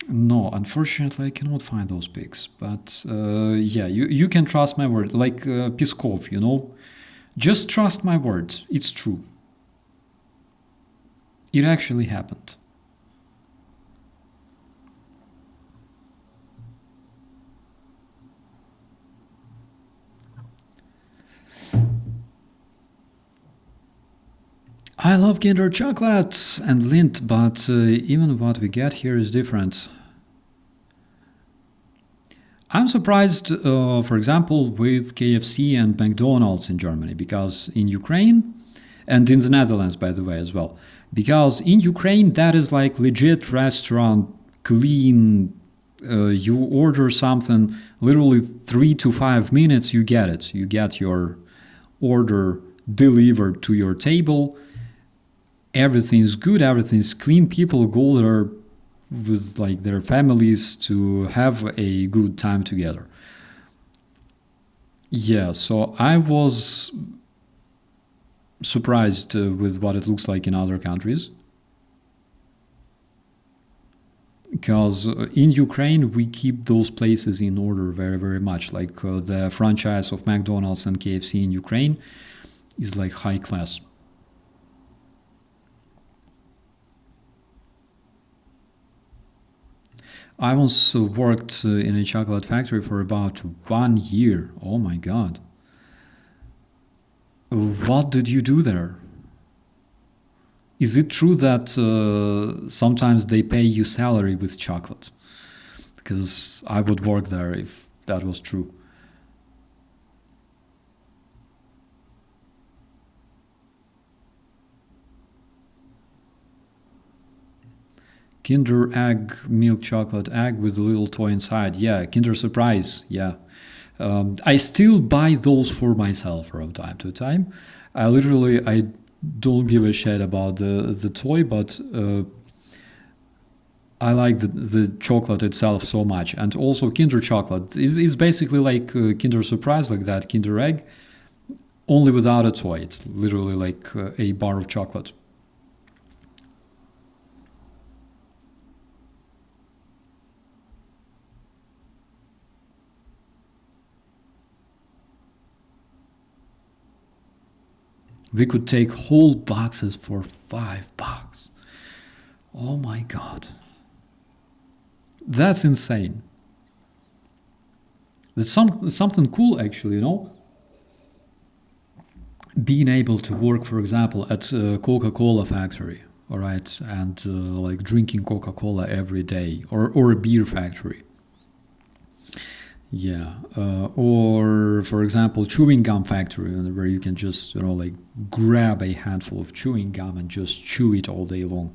[SPEAKER 2] No, unfortunately, I cannot find those pics. But yeah, you can trust my word, like Peskov, you know? Just trust my word. It's true. It actually happened. I love Kinder Chocolate and Lindt, but even what we get here is different. I'm surprised, for example, with KFC and McDonald's in Germany, because in Ukraine, and in the Netherlands, by the way, as well, because in Ukraine, that is like legit restaurant, clean, you order something, literally 3 to 5 minutes, you get it. You get your order delivered to your table. Everything's good, everything's clean. People go there with like their families to have a good time together. Yeah, so I was surprised with what it looks like in other countries. because in Ukraine we keep those places in order very, very much. Like the franchise of McDonald's and KFC in Ukraine is like high class. I once worked in a chocolate factory for about 1 year. Oh my god. What did you do there? Is it true that sometimes they pay you salary with chocolate? Because I would work there if that was true. Kinder egg, milk chocolate egg with a little toy inside. Yeah, Kinder Surprise. Yeah. I still buy those for myself from time to time. I don't give a shit about the toy, but I like the chocolate itself so much. And also Kinder chocolate is basically like Kinder Surprise, like that Kinder egg, only without a toy. It's literally like a bar of chocolate. We could take whole boxes for $5. Oh my god. That's insane. That's something cool actually, you know? Being able to work, for example, at a Coca-Cola factory, all right, and like drinking Coca-Cola every day, or a beer factory. Yeah, or for example, chewing gum factory, where you can just, you know, like grab a handful of chewing gum and just chew it all day long.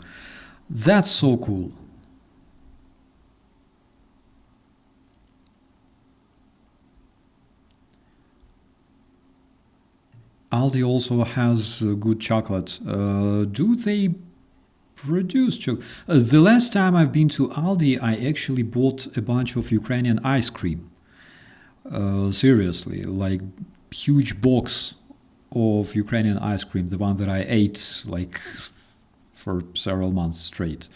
[SPEAKER 2] That's so cool. Aldi also has good chocolate. Do they produce chocolate? The last time I've been to Aldi, I actually bought a bunch of Ukrainian ice cream. Seriously, like huge box of Ukrainian ice cream, the one that I ate like for several months straight.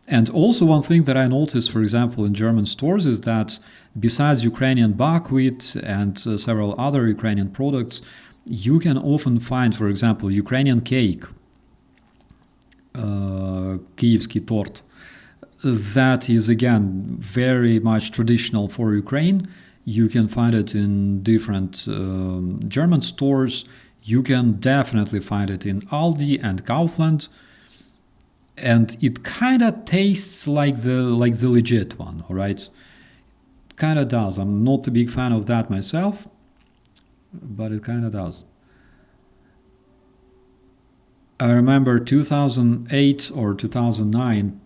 [SPEAKER 2] And also one thing that I noticed, for example, in German stores is that besides Ukrainian buckwheat and several other Ukrainian products, you can often find, for example, Ukrainian cake, Kievsky tort. That is, again, very much traditional for Ukraine. You can find it in different German stores. You can definitely find it in Aldi and Kaufland. And it kind of tastes like the legit one, all right? Kind of does. I'm not a big fan of that myself, but it kind of does. I remember 2008 or 2009,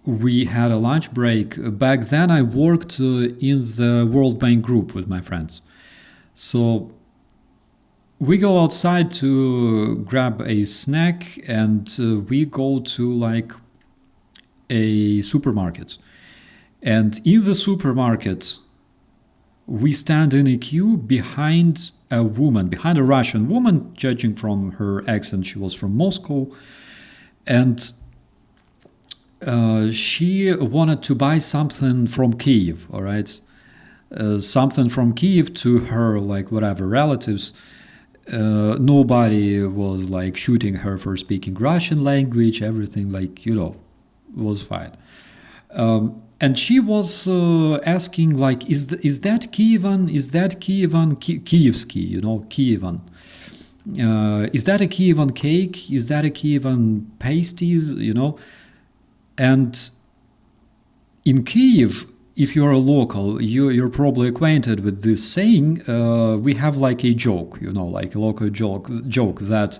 [SPEAKER 2] we had a lunch break. Back then I worked in the World Bank group with my friends. So we go outside to grab a snack and we go to like a supermarket. And in the supermarket, we stand in a queue behind a woman, behind a Russian woman, judging from her accent, she was from Moscow. And she wanted to buy something from Kiev, all right? Something from Kiev to her, like whatever, relatives. Nobody was like shooting her for speaking Russian language, everything like, you know, was fine. And she was asking like, is that Kievan? Is that Kievan? Kievsky, you know, Kievan. Is that a Kievan cake? Is that a Kievan pasties, you know? And in Kiev, if you're a local, you're probably acquainted with this saying. We have like a joke, you know, like a local joke that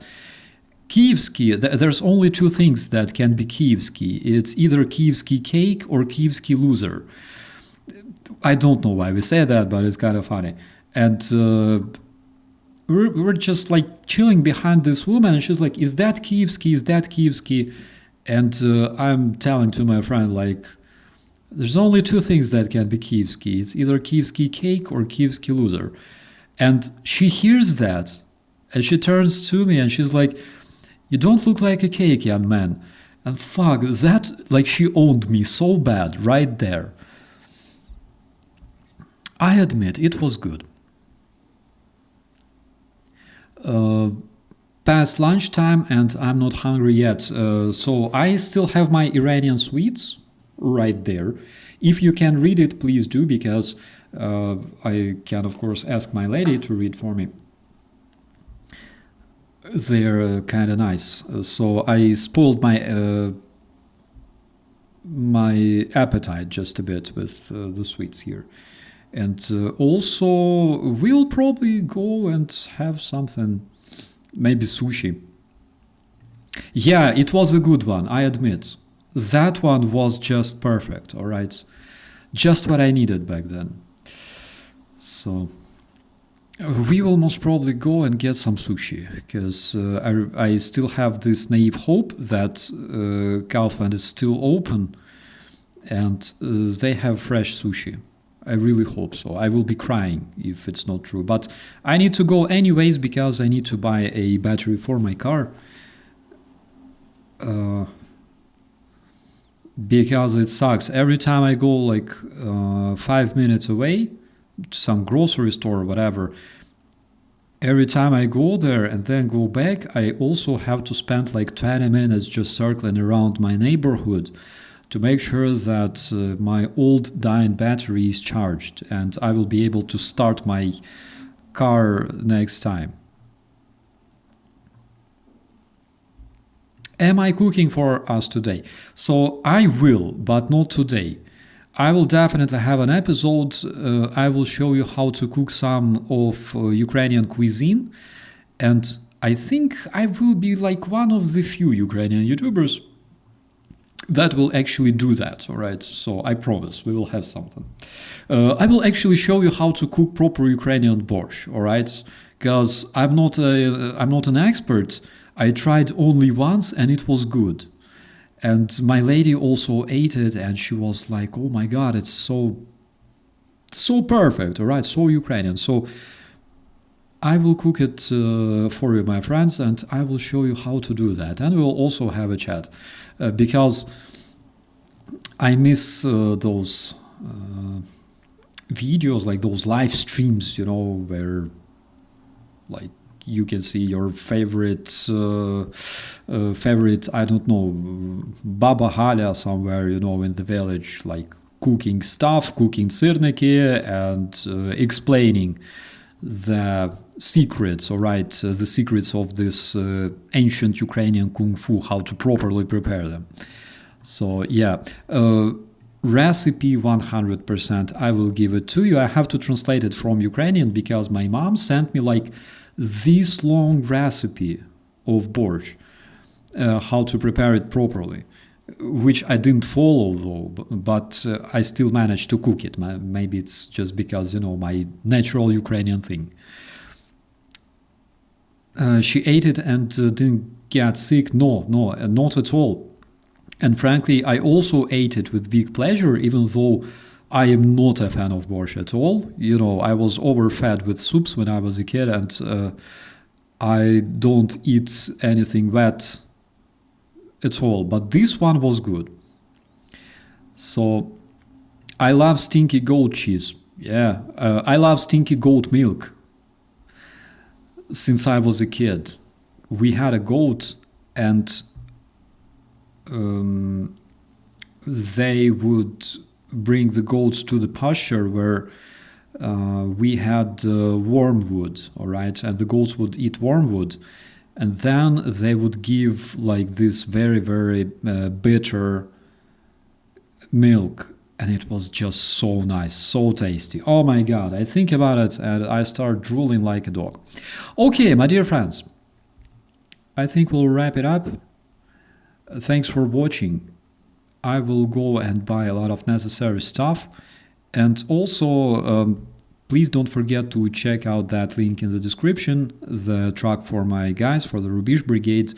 [SPEAKER 2] Kievsky, there's only two things that can be Kievsky. It's either Kievsky cake or Kievsky loser. I don't know why we say that, but it's kind of funny. And we're just like chilling behind this woman, and she's like, is that Kievsky? Is that Kievsky? And I'm telling to my friend, like, there's only two things that can be Kievsky. It's either Kievsky cake or Kievsky loser. And she hears that, and she turns to me, and she's like, you don't look like a cake, young man. And fuck, that, like, she owned me so bad right there. I admit, it was good. Past lunchtime and I'm not hungry yet. So I still have my Iranian sweets right there. If you can read it, please do, because I can, of course, ask my lady to read for me. They're kind of nice. So I spoiled my my appetite just a bit with the sweets here. And also, we'll probably go and have something, maybe sushi. Yeah, it was a good one, I admit. That one was just perfect, all right? Just what I needed back then. So we will most probably go and get some sushi, because I still have this naive hope that Kaufland is still open and they have fresh sushi. I really hope so. I will be crying if it's not true. But I need to go anyways because I need to buy a battery for my car. Because it sucks. Every time I go like 5 minutes away to some grocery store or whatever, every time I go there and then go back, I also have to spend like 20 minutes just circling around my neighborhood to make sure that my old dying battery is charged and I will be able to start my car next time. Am I cooking for us today? So I will, but not today. I will definitely have an episode. I will show you how to cook some of Ukrainian cuisine. And I think I will be like one of the few Ukrainian YouTubers that will actually do that, all right? So I promise we will have something. I will actually show you how to cook proper Ukrainian borscht, all right? Because I'm not an expert. I tried only once and it was good. And my lady also ate it and she was like, oh my God, it's so perfect, all right? So Ukrainian. So I will cook it for you, my friends, and I will show you how to do that. And we'll also have a chat because I miss those videos, like those live streams, you know, where like you can see your favorite, I don't know, Baba Halia somewhere, you know, in the village, like cooking stuff, cooking sirniki and explaining the secrets, all right, the secrets of this ancient Ukrainian kung fu, how to properly prepare them. So yeah, recipe 100%, I will give it to you. I have to translate it from Ukrainian because my mom sent me like this long recipe of borscht, how to prepare it properly, which I didn't follow though, but I still managed to cook it. Maybe it's just because, you know, my natural Ukrainian thing. She ate it and didn't get sick. No, not at all. And frankly, I also ate it with big pleasure, even though I am not a fan of borscht at all. You know, I was overfed with soups when I was a kid, and I don't eat anything wet at all. But this one was good. So I love stinky goat cheese. Yeah, I love stinky goat milk. Since I was a kid, we had a goat, and they would bring the goats to the pasture where we had wormwood, all right, and the goats would eat wormwood, and then they would give like this very, very bitter milk, and it was just so nice, so tasty. Oh my God, I think about it and I start drooling like a dog. Okay, my dear friends, I think we'll wrap it up. Thanks for watching. I will go and buy a lot of necessary stuff. And also, please don't forget to check out that link in the description, the track for my guys, for the Rubizh Brigade.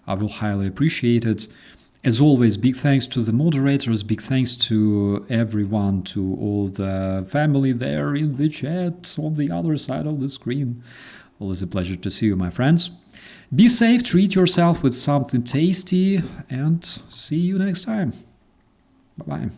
[SPEAKER 2] I will highly appreciate it. As always, big thanks to the moderators, big thanks to everyone, to all the family there in the chat on the other side of the screen. Always a pleasure to see you, my friends. Be safe, treat yourself with something tasty, and see you next time. Bye-bye.